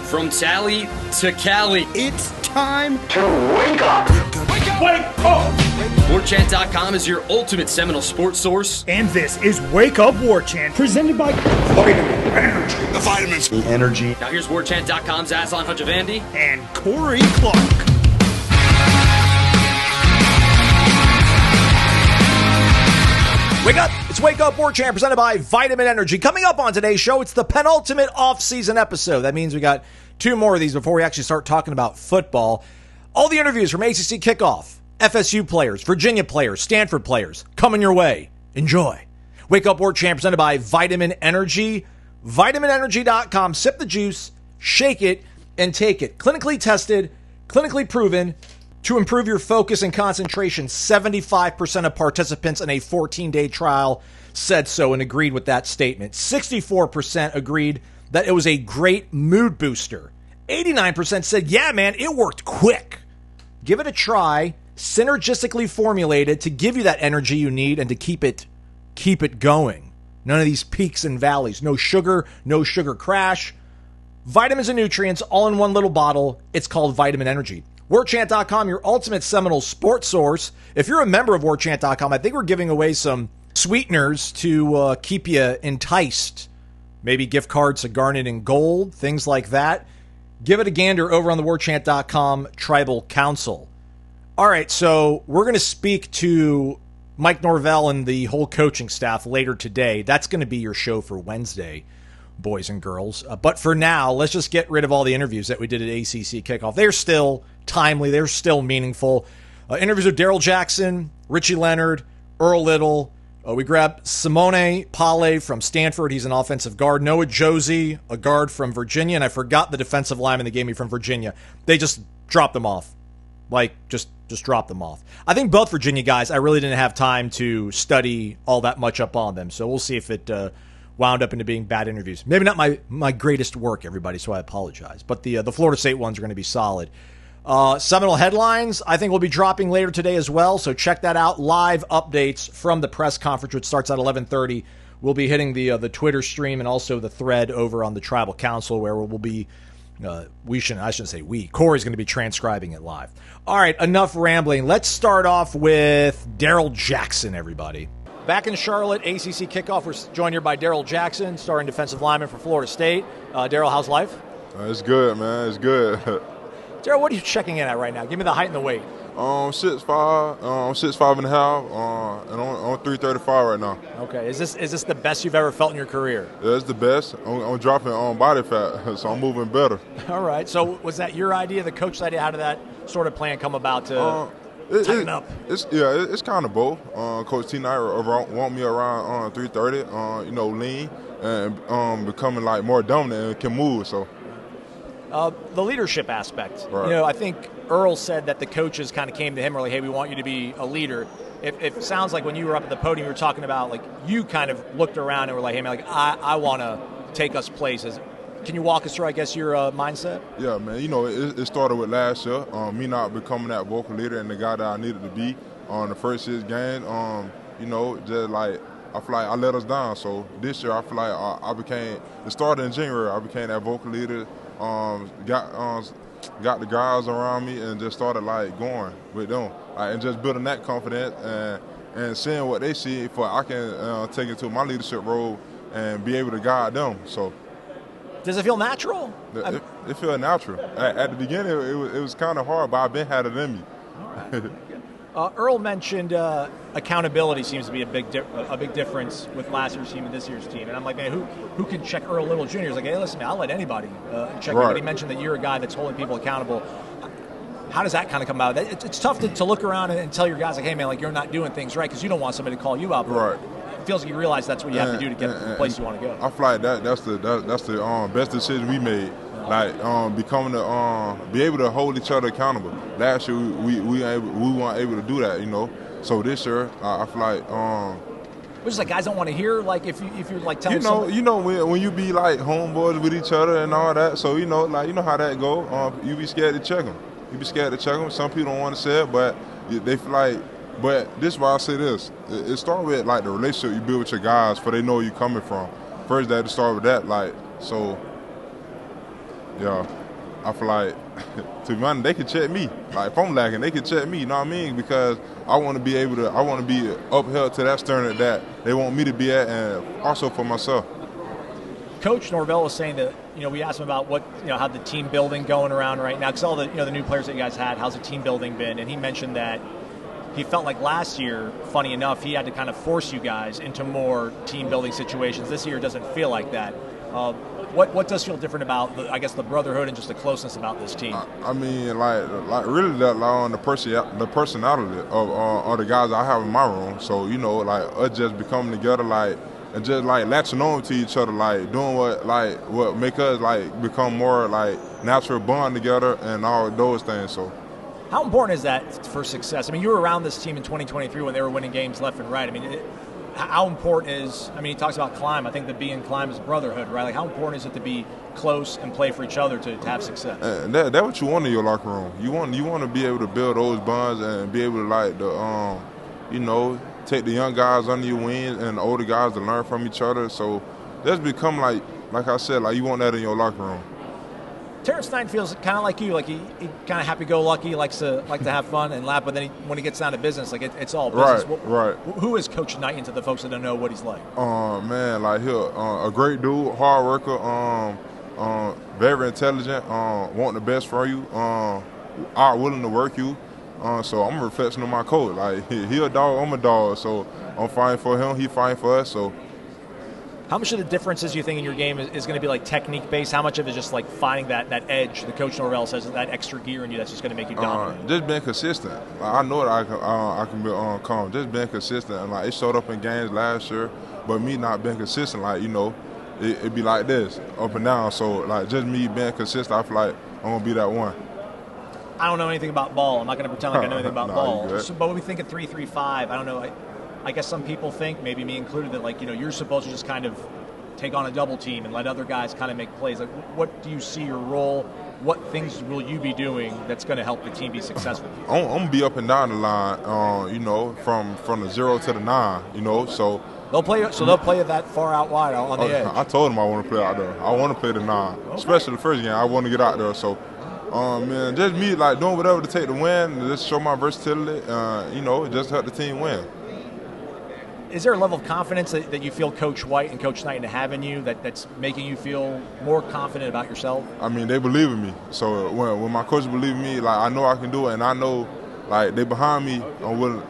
From Tally to Cali, It's time to wake up. Wake up! Warchant.com is your ultimate Seminole sports source. And this is Wake Up Warchant, presented by Vitamin Energy. The vitamins. the energy. Now here's Warchant.com's Aslan Hajavandi. and Corey Clark. Wake up! It's Wake Up Warchant presented by Vitamin Energy. Coming up on today's show, it's the penultimate off-season episode. That means we got 2 more of these before we actually start talking about football. All the interviews from ACC kickoff, FSU players, Virginia players, Stanford players, coming your way. Enjoy. Wake Up Warchant presented by Vitamin Energy. VitaminEnergy.com. Sip the juice, shake it, and take it. Clinically tested, clinically proven to improve your focus and concentration. 75% of participants in a 14-day trial said so and agreed with that statement. 64% agreed that it was a great mood booster. 89% said, yeah, man, it worked quick. Give it a try. Synergistically formulated to give you that energy you need and to keep it going. None of these peaks and valleys. No sugar crash. Vitamins and nutrients all in one little bottle. It's called Vitamin Energy. Warchant.com, your ultimate Seminole sports source. If you're a member of Warchant.com, I think we're giving away some sweeteners to keep you enticed. Maybe gift cards to Garnet and Gold, things like that. Give it a gander over on the Warchant.com Tribal Council. All right, so we're going to speak to Mike Norvell and the whole coaching staff later today. That's going to be your show for Wednesday, boys and girls. But for now, let's just get rid of all the interviews that we did at ACC kickoff. They're still timely. They're still meaningful. Interviews with Darrell Jackson, Richie Leonard, Earl Little. We grabbed Simione Pale from Stanford. He's an offensive guard. Noah Josey, a guard from Virginia. And I forgot the defensive lineman they gave me from Virginia. They just dropped them off. Just drop them off. I think both Virginia guys, I really didn't have time to study all that much up on them. So we'll see if it wound up into being bad interviews. Maybe not my greatest work, everybody, so I apologize. But the Florida State ones are going to be solid. Seminole headlines, I think, will be dropping later today as well. So check that out. Live updates from the press conference, which starts at 11:30. We'll be hitting the Twitter stream and also the thread over on the Tribal Council where we'll be Corey's going to be transcribing it live. All right, enough rambling. Let's start off with Darrell Jackson, everybody. Back in Charlotte, ACC kickoff. We're joined here by Darrell Jackson, starting defensive lineman for Florida State. Darrell, how's life? It's good, man. It's good. Darrell, what are you checking in at right now? Give me the height and the weight. 6'5", 6'5" and a half, and on 335 right now. Okay, is this the best you've ever felt in your career? Yeah, it's the best. I'm dropping body fat, so I'm moving better. All right. So was that your idea, the coach's idea? How did that sort of plan come about to tighten up? It's kind of both. Coach T. Knight want me around 330, lean and becoming like more dominant and can move. So. The leadership aspect. Right. I think Earl said that the coaches kind of came to him early, hey, we want you to be a leader. It sounds like when you were up at the podium, you were talking about, like, you kind of looked around and were like, hey, man, like, I want to take us places. Can you walk us through, I guess, your mindset? Yeah, man. It started with last year, me not becoming that vocal leader and the guy that I needed to be on the first 6 games. Just like, I feel like I let us down. So this year, I feel like I became, it started in January, I became that vocal leader. Got the guys around me and just started like going with them, and just building that confidence and seeing what they see, for I can take it to my leadership role and be able to guide them. So, does it feel natural? It feels natural. At the beginning, it was kind of hard, but I've been had it in me. All right. Earl mentioned accountability seems to be a big difference with last year's team and this year's team. And I'm like, man, who can check Earl Little Jr.? He's like, hey, listen, man, I'll let anybody check me. But he mentioned that you're a guy that's holding people accountable. How does that kind of come out? It's tough to look around and tell your guys, like, hey, man, like, you're not doing things right because you don't want somebody to call you out. Right. It feels like you realize that's what you have to do to get to the place you want to go. I feel like that's the best decision we made. Like be able to hold each other accountable. Last year we weren't able to do that, So this year I feel like which is like guys don't want to hear, like if you're like telling somebody. When you be like homeboys with each other and all that. So how that go. You be scared to check them. You be scared to check them. Some people don't want to say it, but they feel like. But this is why I say this. It starts with like the relationship you build with your guys, for they know where you coming from. First, they had to start with that. Like so. Yeah. I feel like, to be honest, they can check me. Like, if I'm lacking, they can check me, you know what I mean? Because I want to be upheld to that standard that they want me to be at, and also for myself. Coach Norvell was saying that, we asked him about how the team building going around right now, because all the, the new players that you guys had, how's the team building been? And he mentioned that he felt like last year, funny enough, he had to kind of force you guys into more team building situations. This year it doesn't feel like that. What does feel different about, the brotherhood and just the closeness about this team? I mean, like really on the personality of the guys I have in my room. So, us just becoming together, and just latching on to each other, doing what make us become more natural bond together and all those things. So, how important is that for success? I mean, you were around this team in 2023 when they were winning games left and right. I mean, how important is? I mean, he talks about climb. I think that being climb is brotherhood, right? Like, how important is it to be close and play for each other to have success? That's what you want in your locker room. You want to be able to build those bonds and be able to take the young guys under your wing and the older guys to learn from each other. So that's become like I said, you want that in your locker room. Terrence Knight feels kind of like you, he kind of happy-go-lucky, likes to have fun and laugh, but then when he gets down to business, it's all business. Right. Who is Coach Knight to the folks that don't know what he's like? Man, he a great dude, hard worker, very intelligent, want the best for you, are willing to work you. So I'm a reflection of my coach. He a dog, I'm a dog. So I'm fighting for him, he fighting for us. So. How much of the differences you think in your game is going to be technique-based? How much of it is just finding that edge? The Coach Norvell says that extra gear in you that's just going to make you dominant. Just being consistent. I know that I can be calm. Just being consistent. And it showed up in games last year, but me not being consistent, it be like this, up and down. So just me being consistent, I feel like I'm gonna be that one. I don't know anything about ball. I'm not going to pretend like I know anything about ball. But when we think of 3-3-5, I don't know. I guess some people think, maybe me included, that you're supposed to just kind of take on a double team and let other guys kind of make plays. What do you see your role? What things will you be doing that's going to help the team be successful? I'm going to be up and down the line, from the 0 to the 9, So they'll play it that far out wide on the edge. I told them I want to play out there. I want to play the 9, especially the first game. I want to get out there. So, man, just me doing whatever to take the win, just show my versatility. Just help the team win. Is there a level of confidence that you feel Coach White and Coach Knight have in you that's making you feel more confident about yourself? I mean, they believe in me. So when my coach believe in me, I know I can do it, and I know, they behind me, I'm going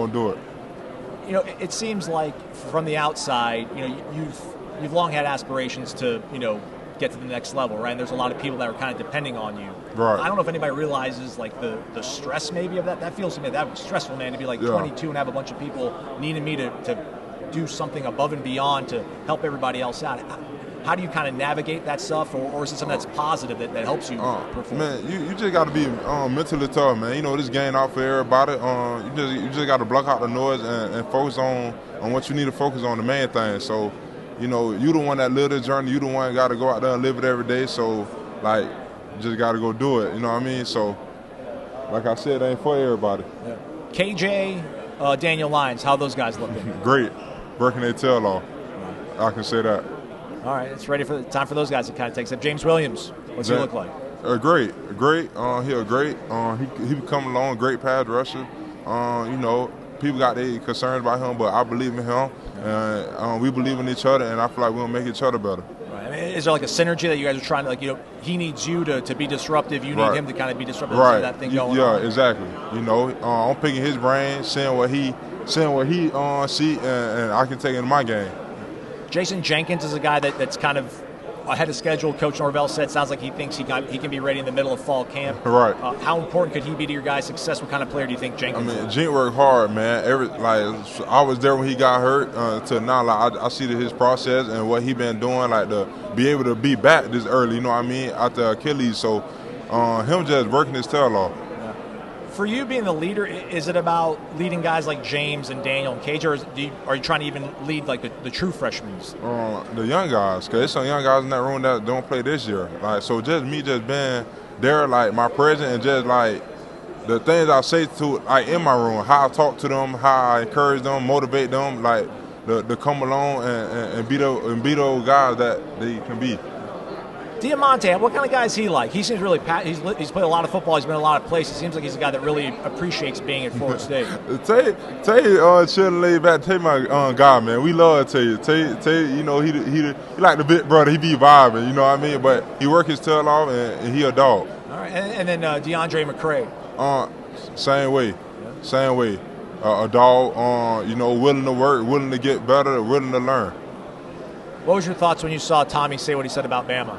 to do it. It seems like from the outside, you've long had aspirations to, get to the next level, right? And there's a lot of people that are kind of depending on you. Right. I don't know if anybody realizes the stress maybe of that. That feels to me that was stressful, man, to be 22 and have a bunch of people needing me to do something above and beyond to help everybody else out. How do you kind of navigate that stuff, or is it something that's positive that helps you perform? Man, you just got to be mentally tough, man. This game not for everybody. You just got to block out the noise and focus on what you need to focus on, the main thing. So, you the one that live the journey. You the one that got to go out there and live it every day. So, you just got to go do it. You know what I mean? So, like I said, it ain't for everybody. Yeah. KJ, Daniel Lyons, how those guys looking? Great. Working their tail off. I can say that. All right, it's ready for the time for those guys to kind of take step. James Williams, what's he look like? Great. He a great. He come along, great pass rusher. People got their concerns about him, but I believe in him, and we believe in each other, and I feel like we'll make each other better. Right. I mean, is there a synergy that you guys are trying to he needs you to be disruptive, you need him to kind of be disruptive, right? That thing going on. Yeah, exactly. I'm picking his brain, seeing what he see, and I can take it in my game. Jason Jenkins is a guy that's kind of ahead of schedule. Coach Norvell said sounds like he thinks he can be ready in the middle of fall camp. Right. How important could he be to your guys' success? What kind of player do you think Jenkins is? Jink worked hard, man. I was there when he got hurt to now. I see his process and what he been doing, to be able to be back this early. You know what I mean? After Achilles, so him just working his tail off. For you being the leader, is it about leading guys like James and Daniel and KJ, or are you trying to even lead the true freshmen? The young guys, because there's some young guys in that room that don't play this year. So just me just being there, my presence, and just the things I say to in my room, how I talk to them, how I encourage them, motivate them, to come along and be those guys that they can be. Diamante, what kind of guy is he like? He seems really he's played a lot of football. He's been in a lot of places. Seems like he's a guy that really appreciates being at Florida State. Tay, chilling laid back. Tay, my guy, man. We love Tay. Tay, you know, he like the big brother. He be vibing, you know what I mean? But he work his tail off, and he a dog. All right, and then DeAndre McCray. Same way, same way. A dog, you know, willing to work, willing to get better, willing to learn. What was your thoughts when you saw Tommy say what he said about Bama?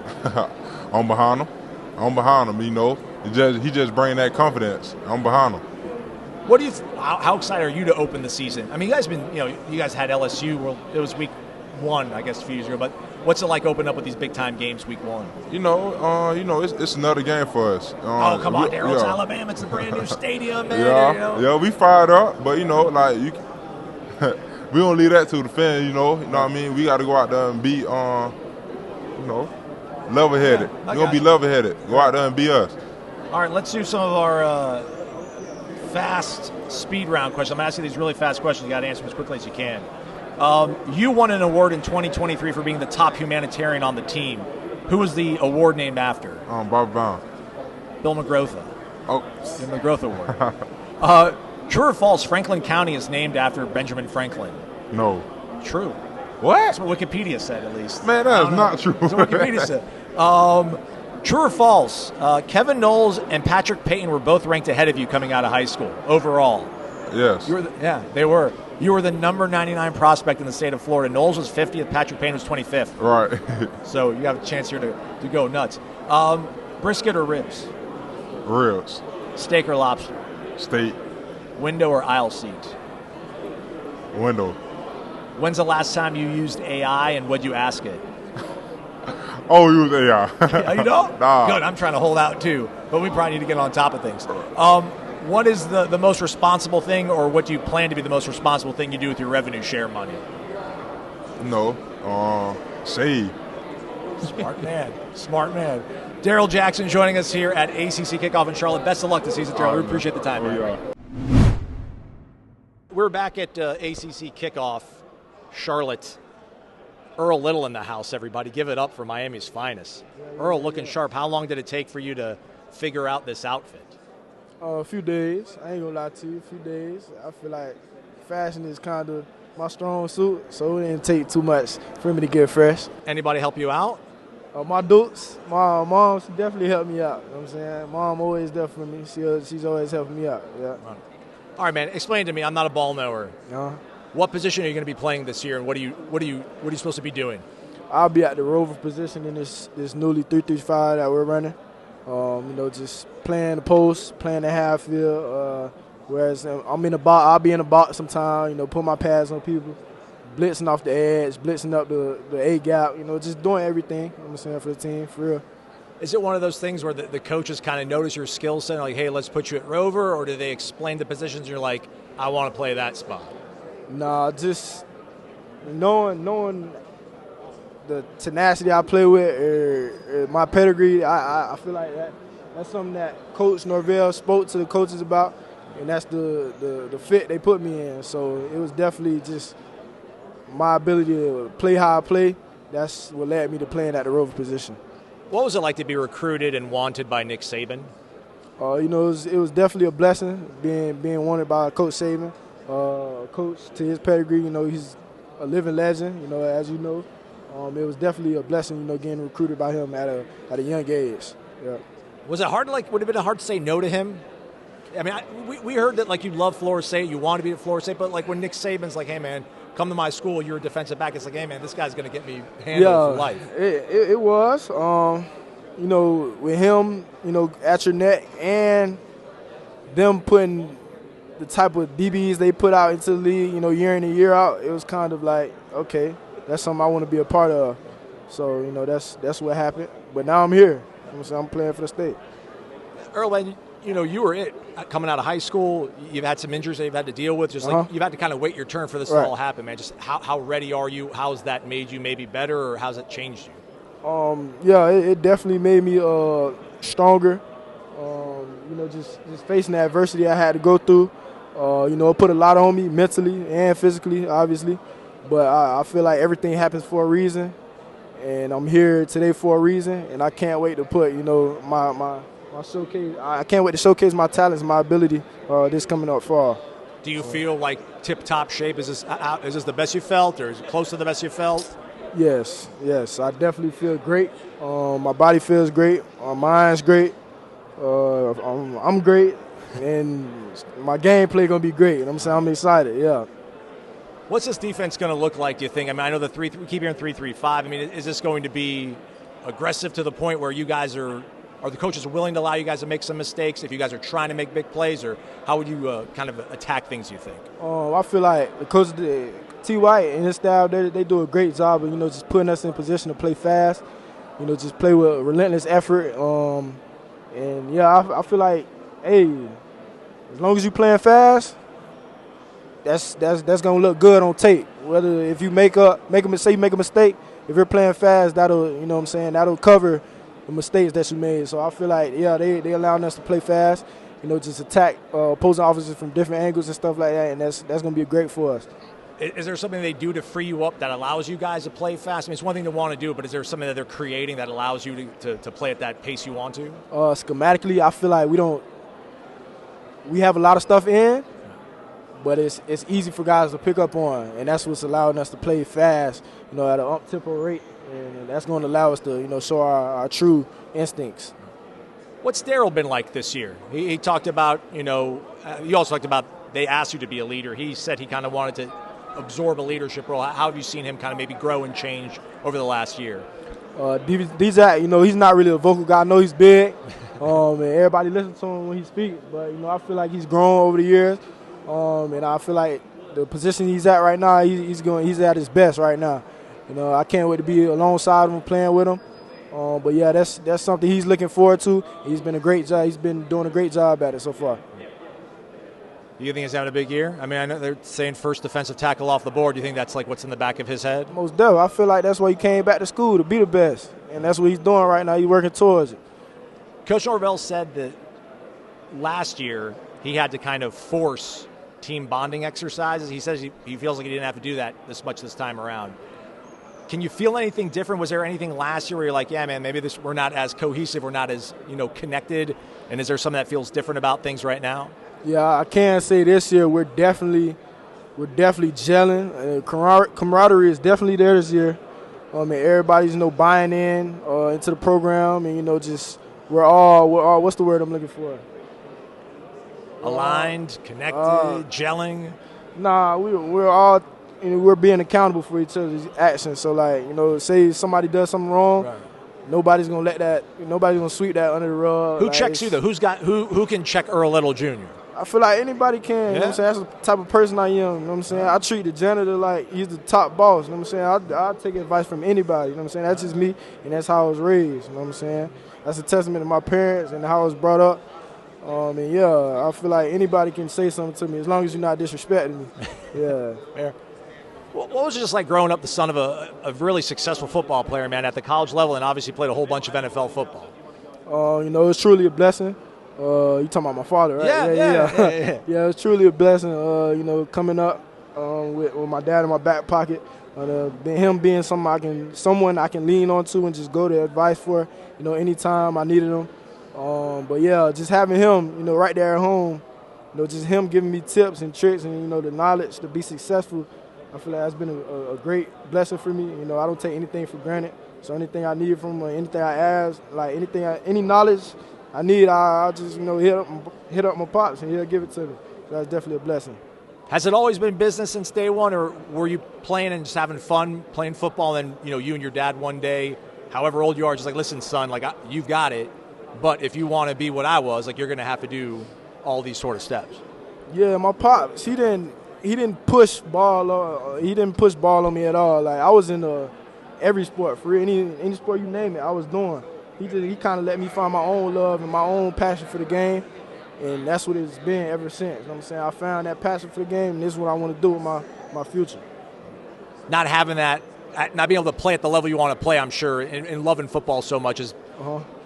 I'm behind him. You know, he just bring that confidence. I'm behind him. What do you? How excited are you to open the season? I mean, you guys had LSU. Well, it was week 1, I guess, a few years ago. But what's it like opening up with these big time games week 1? You know, it's another game for us. Oh, come on, Darrell! It's Alabama. It's a brand new stadium, man. Yeah, we fired up. But you know, like you. We don't leave that to the fans, you know what I mean? We got to go out there and be, you know, level-headed. We're going to be level-headed. Go out there and be us. All right, let's do some of our fast speed round questions. I'm asking these really fast questions. You got to answer them as quickly as you can. You won an award in 2023 for being the top humanitarian on the team. Who was the award named after? Bob Brown. Bill McGrotha. Oh. The McGrotha Award. True or false, Franklin County is named after Benjamin Franklin? No. True. What? That's what Wikipedia said, at least. Man, that is not true. That's what Wikipedia said. True or false, Kevin Noles and Patrick Payton were both ranked ahead of you coming out of high school, overall. Yes. They were. You were the number 99 prospect in the state of Florida. Knowles was 50th, Patrick Payton was 25th. Right. So you have a chance here to go nuts. Brisket or ribs? Ribs. Steak or lobster? Steak. Window or aisle seat? Window. When's the last time you used AI and what'd you ask it? Oh, use AI. You don't? Nah. Good, I'm trying to hold out too. But we probably need to get on top of things. What is the most responsible thing, or what do you plan to be the most responsible thing you do with your revenue share money? No. Save. Smart man. Darrell Jackson joining us here at ACC Kickoff in Charlotte. Best of luck this season, Darrell. We appreciate the time, man. Yeah. We're back at ACC Kickoff, Charlotte. Earl Little in the house, everybody. Give it up for Miami's finest. Earl looking sharp. How long did it take for you to figure out this outfit? A few days. I ain't gonna lie to you. A few days. I feel like fashion is kind of my strong suit, so it didn't take too much for me to get fresh. Anybody help you out? My dudes, my mom, she definitely helped me out. You know what I'm saying? Mom always there for me. She's always helping me out. Yeah. All right, man. Explain to me. I'm not a ball knower. What position are you going to be playing this year, and what are you supposed to be doing? I'll be at the rover position in this newly 3-3-5 that we're running. Just playing the post, playing the half field. Whereas I'm in the box, I'll be in the box sometime. Put my pads on people, blitzing off the edge, blitzing up the A gap. Just doing everything. You know what I'm saying, for the team, for real. Is it one of those things where the coaches kind of notice your skill set, like, hey, let's put you at rover, or do they explain the positions and you're like, I want to play that spot? Nah, just knowing the tenacity I play with, my pedigree, I feel like that's something that Coach Norvell spoke to the coaches about, and that's the fit they put me in. So it was definitely just my ability to play how I play. That's what led me to playing at the rover position. What was it like to be recruited and wanted by Nick Saban? It was definitely a blessing being wanted by Coach Saban. Coach, to his pedigree, he's a living legend, as you know. It was definitely a blessing, getting recruited by him at a young age. Yeah. Was it hard would it have been hard to say no to him? I mean, we heard that, you love Florida State, you want to be at Florida State, but, when Nick Saban's like, hey, man, come to my school, you're a defensive back, it's like, hey, man, this guy's going to get me handled for life. It was. With him, at your neck, and them putting the type of DBs they put out into the league, year in and year out, it was kind of like, okay, that's something I want to be a part of. So, that's what happened. But now I'm here. I'm playing for the state. Earl, man, you were it coming out of high school. You've had some injuries that you've had to deal with. Just you've had to kind of wait your turn for this to all happen, man. Just how ready are you? How's that made you maybe better, or how's it changed you? It definitely made me stronger. Just facing the adversity I had to go through. It put a lot on me mentally and physically, obviously. But I feel like everything happens for a reason. and I'm here today for a reason, and I can't wait to put, my showcase. I can't wait to showcase my talents, my ability this coming up fall. Do you feel like tip-top shape? Is this the best you felt, or is it close to the best you felt? Yes, I definitely feel great. My body feels great. My mind's great. I'm great, and my gameplay gonna be great. And I'm excited. Yeah. What's this defense going to look like, do you think? I mean, I know we keep hearing 3-3-5. I mean, is this going to be aggressive to the point where you guys are the coaches willing to allow you guys to make some mistakes if you guys are trying to make big plays, or how would you kind of attack things, you think? I feel like the coach, T. White and his staff, they do a great job of, just putting us in position to play fast, just play with relentless effort. And, yeah, I feel like, hey, as long as you playing fast, that's gonna look good on tape. Whether if you make a mistake, if you're playing fast, that'll that'll cover the mistakes that you made. So I feel like they allowing us to play fast, just attack opposing offenses from different angles and stuff like that, and that's gonna be great for us. Is there something they do to free you up that allows you guys to play fast? I mean, it's one thing to want to do, but is there something that they're creating that allows you to play at that pace you want to? Schematically, I feel like we have a lot of stuff in, but it's easy for guys to pick up on, and that's what's allowing us to play fast, at an up-tempo rate, and that's going to allow us to, show our true instincts. What's Darrell been like this year? He talked about, you also talked about they asked you to be a leader. He said he kind of wanted to absorb a leadership role. How have you seen him kind of maybe grow and change over the last year? He's not really a vocal guy. I know he's big, and everybody listens to him when he speaks, but, I feel like he's grown over the years. And I feel like the position he's at right now, he's at his best right now. I can't wait to be alongside him, playing with him. But yeah, that's something he's looking forward to. He's been doing a great job at it so far. Do you think he's having a big year? I mean, I know they're saying first defensive tackle off the board. Do you think that's like what's in the back of his head? Most definitely. I feel like that's why he came back to school, to be the best, and that's what he's doing right now. He's working towards it. Coach Norvell said that last year he had to kind of force team bonding exercises. He says he feels like he didn't have to do that this much this time around. Can you feel anything different? Was there anything last year where you're like, yeah, man, maybe we're not as cohesive, we're not as connected, and is there something that feels different about things right now? Yeah, I can say this year we're definitely gelling. Camaraderie is definitely there this year. Everybody's buying in into the program, and just we're all what's the word I'm looking for? Aligned, connected, gelling. Nah, we're all we're being accountable for each other's actions. So say somebody does something wrong, right. Nobody's gonna sweep that under the rug. Who checks you though? Who can check Earl Little Jr.? I feel like anybody can. Yeah. You know what I'm saying? That's the type of person I am. You know what I'm saying? I treat the janitor like he's the top boss. You know what I'm saying? I'll take advice from anybody. You know what I'm saying? That's just me, and that's how I was raised. You know what I'm saying? That's a testament to my parents and how I was brought up. And yeah, I feel like anybody can say something to me as long as you're not disrespecting me. Yeah. Fair. What was it just like growing up the son of a really successful football player, man, at the college level, and obviously played a whole bunch of NFL football? It's truly a blessing. You talking about my father, right? Yeah. Yeah, it's truly a blessing, coming up with my dad in my back pocket. Him being someone I can lean on to and just go to advice for, anytime I needed him. But yeah, just having him, right there at home, just him giving me tips and tricks and, the knowledge to be successful, I feel like that's been a great blessing for me. I don't take anything for granted. So anything I need from him, anything I ask, any knowledge I need, I just, hit up my pops and he'll give it to me. So that's definitely a blessing. Has it always been business since day one, or were you playing and just having fun playing football, and then, you and your dad one day, however old you are, just like, listen, son, you've got it, but if you want to be what I was, you're going to have to do all these sort of steps? Yeah, my pops, he didn't push ball on me at all. I was in every sport, for any sport you name it, I was doing. He kind of let me find my own love and my own passion for the game, and that's what it's been ever since. You know what I'm saying? I found that passion for the game, and this is what I want to do with my future. Not having that, not being able to play at the level you want to play, I'm sure, and loving football so much has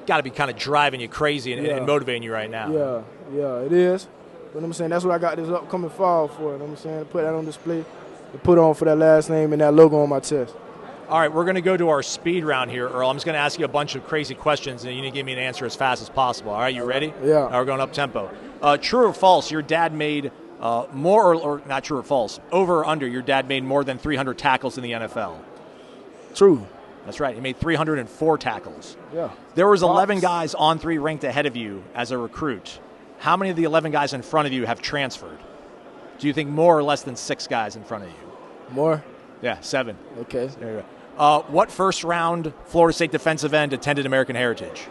got to be kind of driving you crazy and motivating you right now. Yeah, it is. But I'm saying that's what I got this upcoming fall for. You know what I'm saying? Put that on display and put on for that last name and that logo on my chest. All right, we're going to go to our speed round here, Earl. I'm just going to ask you a bunch of crazy questions, and you need to give me an answer as fast as possible. All right, you ready? Yeah. All right, we're going up tempo. True or false, your dad made more, or not true or false, over or under, your dad made more than 300 tackles in the NFL? True. That's right. He made 304 tackles. Yeah. There was 11 guys on 3 ranked ahead of you as a recruit. How many of the 11 guys in front of you have transferred? Do you think more or less than 6 guys in front of you? More? Yeah, 7. Okay. There you go. What first-round Florida State defensive end attended American Heritage?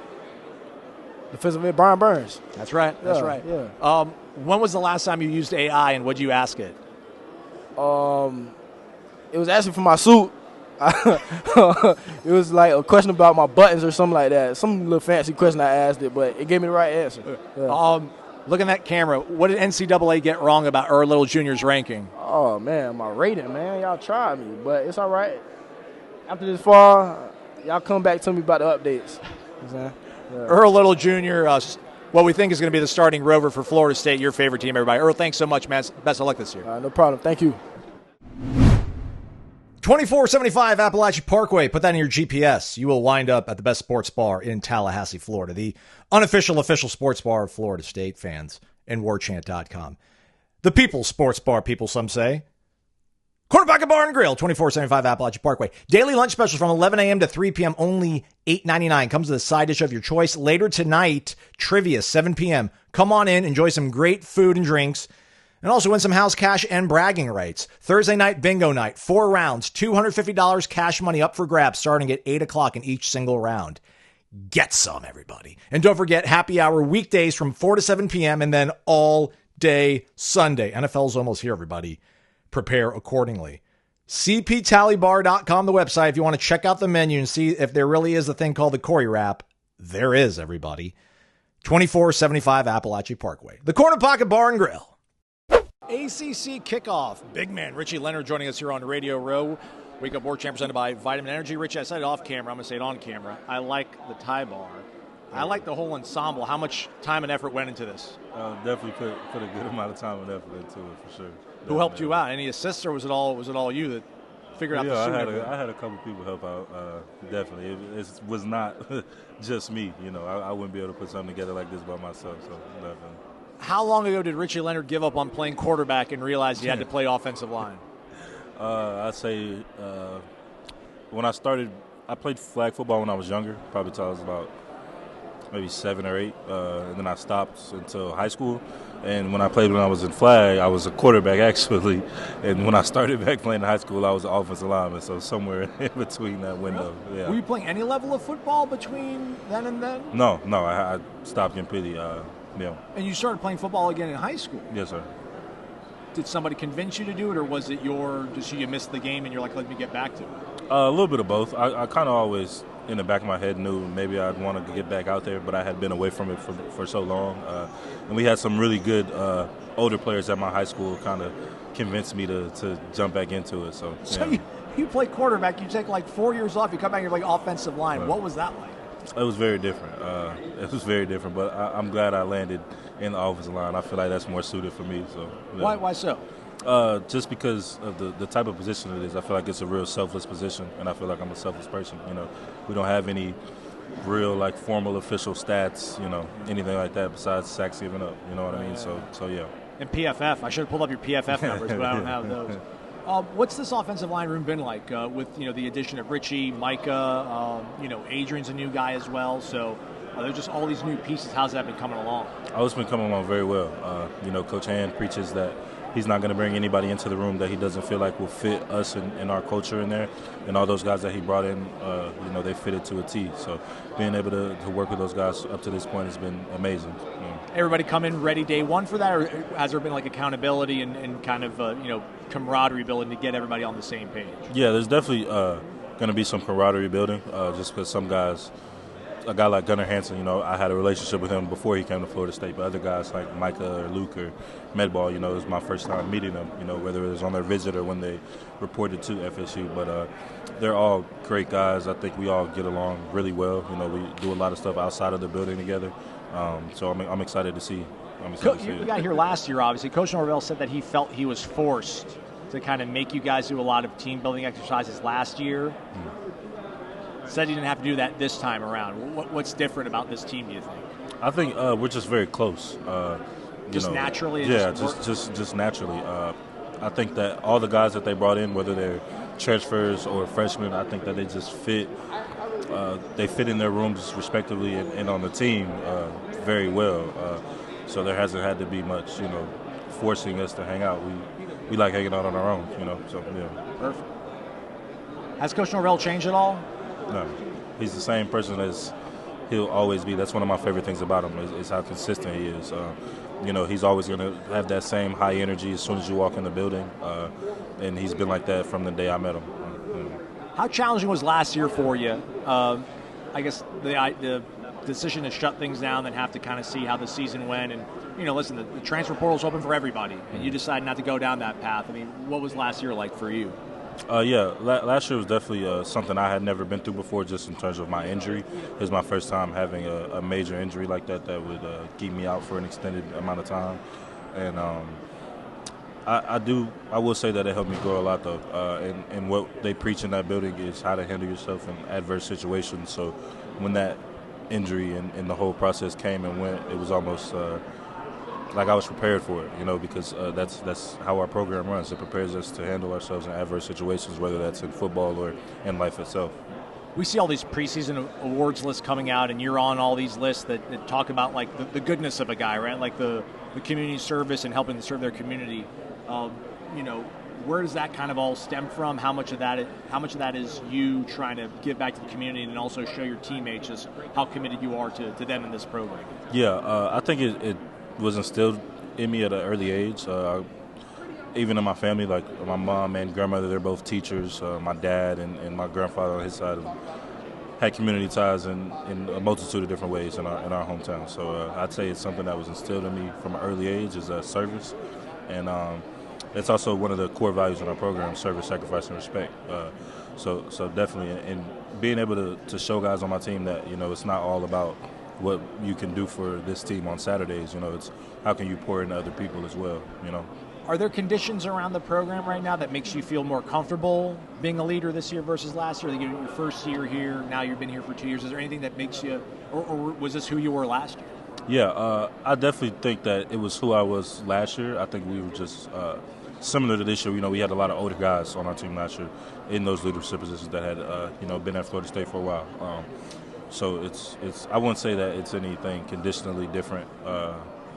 Defensive end, Brian Burns. That's right. That's right. Yeah. When was the last time you used AI, and what did you ask it? It was asking for my suit. It was like a question about my buttons or something like that. Some little fancy question I asked it, but it gave me the right answer. Yeah. Look at that camera. What did NCAA get wrong about Earl Little Jr.'s ranking? Oh, man, my rating, man. Y'all tried me, but it's all right. After this fall, y'all come back to me about the updates. Yeah. Earl Little Jr., what we think is going to be the starting rover for Florida State, your favorite team, everybody. Earl, thanks so much, man. Best of luck this year. No problem. Thank you. 2475 Appalachian Parkway. Put that in your GPS. You will wind up at the best sports bar in Tallahassee, Florida. The unofficial official sports bar of Florida State fans and warchant.com. The People's Sports Bar, people some say. Corner Pocket Bar and Grill, 2475 Appalachian Parkway. Daily lunch specials from 11 a.m. to 3 p.m. only $8.99. Comes with a side dish of your choice. Later tonight, trivia, 7 p.m. Come on in, enjoy some great food and drinks, and also win some house cash and bragging rights. Thursday night, bingo night. 4 rounds, $250 cash money up for grabs starting at 8 o'clock in each single round. Get some, everybody. And don't forget, happy hour weekdays from 4 to 7 p.m. and then all day Sunday. NFL's almost here, everybody. Prepare accordingly. CPTallybar.com, the website, if you want to check out the menu and see if there really is a thing called the Corey Wrap. There is, everybody. 2475 Appalachian Parkway. The Corner Pocket Bar and Grill. ACC kickoff. Big man Richie Leonard joining us here on Radio Row. Wake Up Warchant presented by Vitamin Energy. Richie, I said it off camera. I'm going to say it on camera. I like the tie bar. I like the whole ensemble. How much time and effort went into this? Definitely put a good amount of time and effort into it, for sure. Who helped you out? Any assists, or was it all you that figured out the suit? I had a couple people help out. Definitely, it was not just me. You know, I wouldn't be able to put something together like this by myself. So definitely. How long ago did Richie Leonard give up on playing quarterback and realize he had to play offensive line? I'd say when I started, I played flag football when I was younger, probably till I was about maybe 7 or 8, and then I stopped until high school. And when I played when I was in flag, I was a quarterback actually. And when I started back playing in high school, I was an offensive lineman. So somewhere in between that window. Yeah. Were you playing any level of football between then and then? No, I stopped completely. And you started playing football again in high school? Yes, sir. Did somebody convince you to do it, or was it just you missed the game and you're like, let me get back to it? A little bit of both. I kind of always, in the back of my head, knew maybe I'd want to get back out there, but I had been away from it for so long. And we had some really good older players at my high school kind of convinced me to jump back into it. So you play quarterback, you take like 4 years off, you come back, you're like offensive line. Right. What was that like? It was very different. But I'm glad I landed in the offensive line. I feel like that's more suited for me. So yeah. Why so? Just because of the type of position it is. I feel like it's a real selfless position, and I feel like I'm a selfless person. You know, we don't have any real like formal official stats, you know, anything like that besides sacks given up. You know what I mean? So yeah. And PFF, I should have pulled up your PFF numbers, but I don't have those. What's this offensive line room been like with the addition of Richie, Micah? Adrian's a new guy as well. So there's just all these new pieces. How's that been coming along? Oh, it's been coming along very well. Coach Hand preaches that he's not going to bring anybody into the room that he doesn't feel like will fit us and our culture in there. And all those guys that he brought in, they fitted to a T. So being able to work with those guys up to this point has been amazing. Everybody come in ready day one for that, or has there been like accountability and kind of camaraderie building to get everybody on the same page? Yeah, there's definitely going to be some camaraderie building just because some guys, a guy like Gunnar Hansen, I had a relationship with him before he came to Florida State, but other guys like Micah or Luke or Medball, it was my first time meeting them, whether it was on their visit or when they reported to FSU. But they're all great guys. I think we all get along really well. We do a lot of stuff outside of the building together. So I'm excited to see. You got here last year, obviously. Coach Norvell said that he felt he was forced to kind of make you guys do a lot of team building exercises last year. Said you didn't have to do that this time around. What's different about this team, do you think? I think we're just very close. Naturally? Yeah, just naturally. I think that all the guys that they brought in, whether they're transfers or freshmen, I think that they just fit. They fit in their rooms respectively and on the team very well. So there hasn't had to be much, forcing us to hang out. We like hanging out on our own, So yeah. Perfect. Has Coach Norvell changed at all? No, he's the same person as he'll always be. That's one of my favorite things about him is how consistent he is. He's always going to have that same high energy as soon as you walk in the building, and he's been like that from the day I met him. How challenging was last year for you? I guess the decision to shut things down and have to kind of see how the season went. And, listen, the transfer portal's open for everybody, and you decided not to go down that path. I mean, what was last year like for you? Last year was definitely something I had never been through before, just in terms of my injury. It was my first time having a major injury like that would keep me out for an extended amount of time. And I will say that it helped me grow a lot, though. And what they preach in that building is how to handle yourself in adverse situations. So when that injury and the whole process came and went, it was almost like I was prepared for it, because that's how our program runs. It prepares us to handle ourselves in adverse situations, whether that's in football or in life itself. We see all these preseason awards lists coming out, and you're on all these lists that talk about like the goodness of a guy, right? Like the community service and helping to serve their community. Where does that kind of all stem from? How much of that is you trying to give back to the community and also show your teammates just how committed you are to them in this program? Yeah, I think it was instilled in me at an early age. Even in my family, like my mom and grandmother, they're both teachers. My dad and my grandfather on his side had community ties in a multitude of different ways in our hometown. So I'd say it's something that was instilled in me from an early age is service. And it's also one of the core values in our program, service, sacrifice, and respect. So definitely, and being able to show guys on my team that, it's not all about what you can do for this team on Saturdays. It's how can you pour into other people as well, Are there conditions around the program right now that makes you feel more comfortable being a leader this year versus last year? Like your first year here, now you've been here for 2 years. Is there anything that makes you, or was this who you were last year? Yeah, I definitely think that it was who I was last year. I think we were just similar to this year. We had a lot of older guys on our team last year in those leadership positions that had, been at Florida State for a while. So it's I wouldn't say that it's anything conditionally different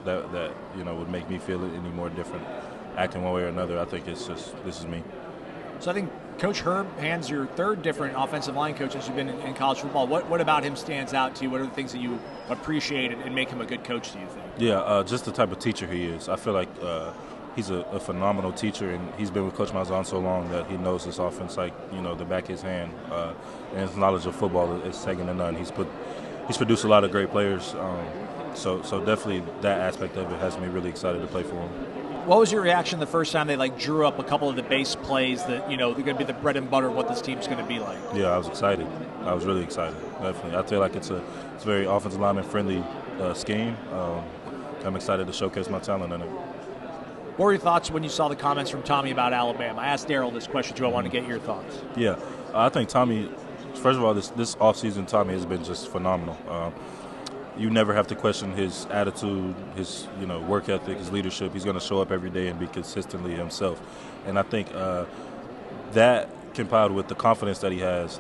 that would make me feel any more different acting one way or another. I think it's just this is me. So I think Coach Herb Hand's your third different offensive line coach since you've been in college football. What about him stands out to you? What are the things that you appreciate and make him a good coach, do you think? Yeah, just the type of teacher he is. I feel like he's a phenomenal teacher, and he's been with Coach Malzahn so long that he knows this offense like, the back of his hand. And his knowledge of football is second to none. He's produced a lot of great players. So definitely that aspect of it has me really excited to play for him. What was your reaction the first time they drew up a couple of the base plays that they're going to be the bread and butter of what this team's going to be like? Yeah, I was excited. I was really excited. Definitely, I feel like it's a very offensive lineman friendly scheme. I'm excited to showcase my talent in it. What were your thoughts when you saw the comments from Tommy about Alabama? I asked Darrell this question too. I want to get your thoughts. Yeah, I think Tommy. First of all, this offseason, Tommy has been just phenomenal. You never have to question his attitude, his work ethic, his leadership. He's going to show up every day and be consistently himself. And I think that compiled with the confidence that he has,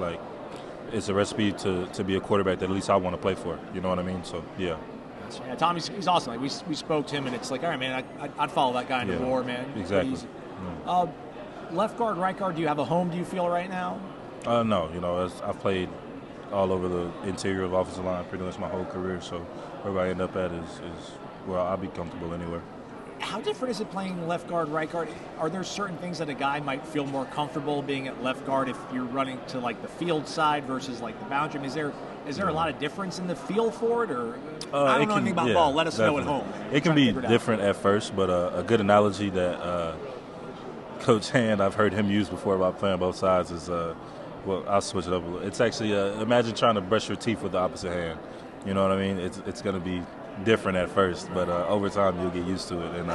it's a recipe to be a quarterback that at least I want to play for. You know what I mean? So yeah. Yeah, Tommy's he's awesome. We spoke to him, and it's like, all right, man, I'd follow that guy into war, man. Exactly. Left guard, right guard. Do you have a home? Do you feel right now? No. I've played all over the interior of offensive line pretty much my whole career. So wherever I end up at is where I'll be comfortable anywhere. How different is it playing left guard, right guard? Are there certain things that a guy might feel more comfortable being at left guard if you're running to the field side versus the boundary? I mean, is there a lot of difference in the feel for it, or I don't know anything about ball? Let us definitely know at home. It can be different at first, but a good analogy that Coach Hand, I've heard him use before about playing both sides is, I'll switch it up a little. It's actually imagine trying to brush your teeth with the opposite hand. You know what I mean? It's going to be different at first, but over time you'll get used to it. And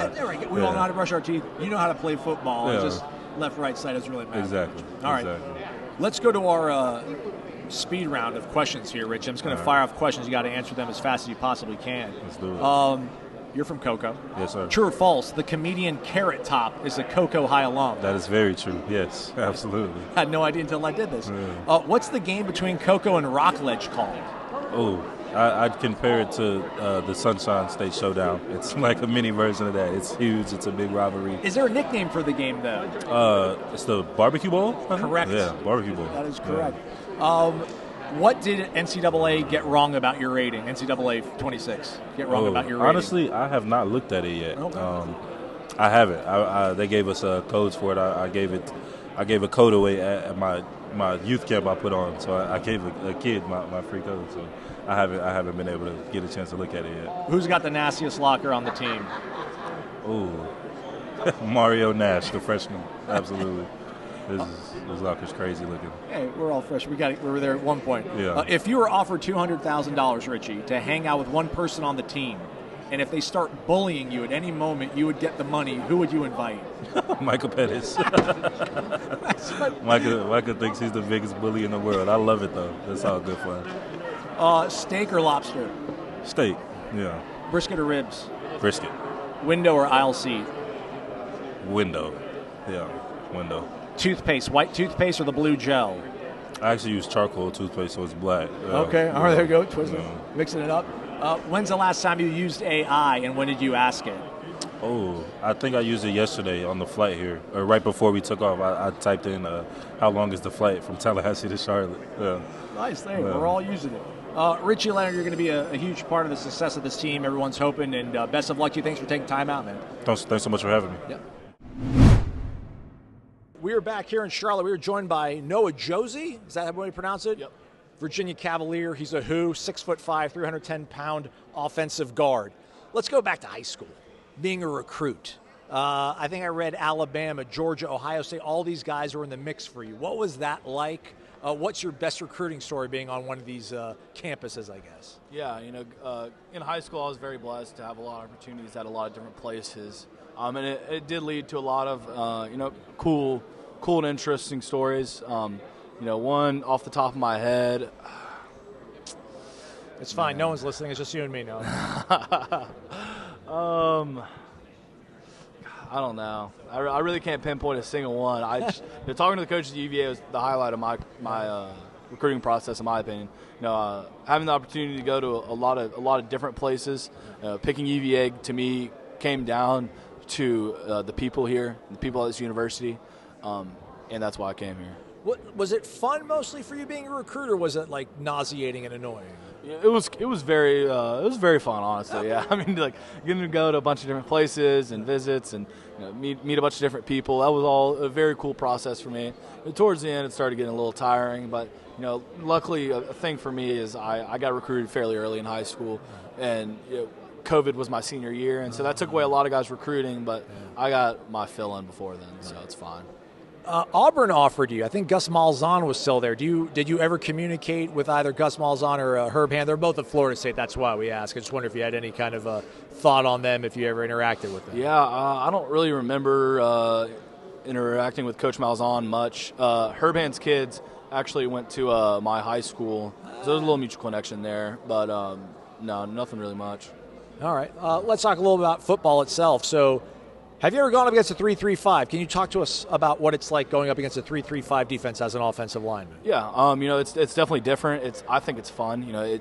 we all know how to brush our teeth. You know how to play football. Yeah. It's just left, right side doesn't really matter. Exactly. All right. Exactly. Let's go to our speed round of questions here, Rich. I'm just going to fire off questions. You got to answer them as fast as you possibly can. Let's do it. You're from Cocoa. Yes, sir. True or false? The comedian Carrot Top is a Cocoa High alum. That is very true. Yes, absolutely. I had no idea until I did this. Yeah. What's the game between Cocoa and Rockledge called? Oh, I'd compare it to the Sunshine State Showdown. It's like a mini version of that. It's huge. It's a big rivalry. Is there a nickname for the game, though? It's the Barbecue Bowl? Correct. Yeah, Barbecue Bowl. That is correct. Yeah. What did NCAA get wrong about your rating? NCAA 26 get wrong about your rating? Honestly, I have not looked at it yet. Okay. I haven't. They gave us codes for it. I gave a code away at my youth camp I put on. So I gave a kid my free code. So I haven't been able to get a chance to look at it yet. Who's got the nastiest locker on the team? Oh, Mario Nash, the freshman. Absolutely. His locker's crazy looking. Hey, we're all fresh. We were there at one point. Yeah. If you were offered $200,000, Richie, to hang out with one person on the team, and if they start bullying you at any moment, you would get the money, who would you invite? Michael Pettis. Michael thinks he's the biggest bully in the world. I love it, though. That's all good fun. Steak or lobster? Steak, yeah. Brisket or ribs? Brisket. Window or aisle seat? Window. Yeah, window. Toothpaste, white toothpaste or the blue gel? I actually use charcoal toothpaste, so it's black. Okay, all right, there you go. Twisting, mixing it up. When's the last time you used AI, and when did you ask it? Oh, I think I used it yesterday on the flight here, or right before we took off. I typed in how long is the flight from Tallahassee to Charlotte. Yeah. Nice thing. Yeah. We're all using it. Richie Leonard, you're going to be a huge part of the success of this team. Everyone's hoping, and best of luck to you. Thanks for taking time out, man. Thanks so much for having me. Yep. We are back here in Charlotte. We are joined by Noah Josey. Is that how you pronounce it? Yep. Virginia Cavalier. He's a 6'5", 310-pound offensive guard. Let's go back to high school. Being a recruit. I think I read Alabama, Georgia, Ohio State. All these guys were in the mix for you. What was that like? What's your best recruiting story being on one of these campuses, I guess? Yeah, in high school I was very blessed to have a lot of opportunities at a lot of different places. And it did lead to a lot of, cool and interesting stories. One off the top of my head. It's fine. No one's listening. It's just you and me now. I don't know. I really can't pinpoint a single one. Talking to the coaches at UVA was the highlight of my recruiting process, in my opinion. Having the opportunity to go to a lot of different places, picking UVA to me came down to the people here, the people at this university, and that's why I came here. Was it fun mostly for you being a recruiter, or was it like nauseating and annoying? It was very fun, honestly. Yeah, I mean, getting to go to a bunch of different places and visits and meet a bunch of different people. That was all a very cool process for me. And towards the end, it started getting a little tiring, but luckily, a thing for me is I got recruited fairly early in high school, and COVID was my senior year, and so that took away a lot of guys recruiting. But I got my fill in before then, so it's fine. Auburn offered you. I think Gus Malzahn was still there. Did you ever communicate with either Gus Malzahn or Herb Hand? They're both at Florida State. That's why we ask. I just wonder if you had any kind of thought on them, if you ever interacted with them. Yeah, I don't really remember interacting with Coach Malzahn much. Herb Hand's kids actually went to my high school, so there's a little mutual connection there. But no, nothing really much. All right. Let's talk a little about football itself. So, have you ever gone up against a 3-3-5? Can you talk to us about what it's like going up against a 3-3-5 defense as an offensive lineman? Yeah, it's definitely different. I think it's fun. You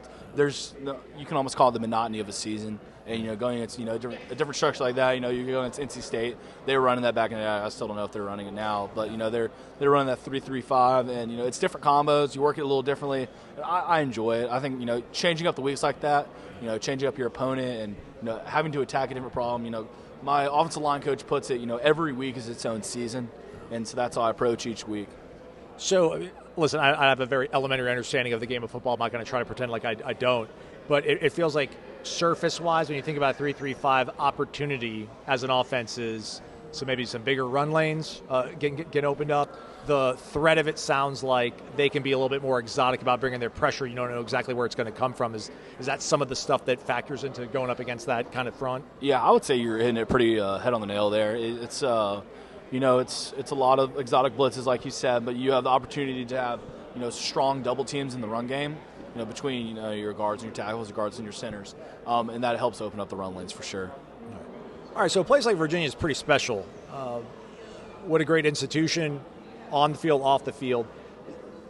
can almost call it the monotony of a season. And going against a different structure like that. You're going against NC State. They were running that back in the day. I still don't know if they're running it now, but they're running that 3-3-5, and it's different combos. You work it a little differently. I enjoy it. I think changing up the weeks like that. Changing up your opponent and having to attack a different problem. My offensive line coach puts it, every week is its own season, and so that's how I approach each week. So, listen, I have a very elementary understanding of the game of football. I'm not going to try to pretend like I don't, but it feels like surface-wise, when you think about a 3-3-5, opportunity as an offense is so maybe some bigger run lanes get opened up. The threat of it sounds like they can be a little bit more exotic about bringing their pressure. You don't know exactly where it's going to come from. Is that some of the stuff that factors into going up against that kind of front? Yeah, I would say you're hitting it pretty head on the nail there. It's it's a lot of exotic blitzes, like you said, but you have the opportunity to have, strong double teams in the run game, between, your guards and your tackles, your guards and your centers. And that helps open up the run lanes for sure. All right, so a place like Virginia is pretty special. What a great institution, on the field, off the field.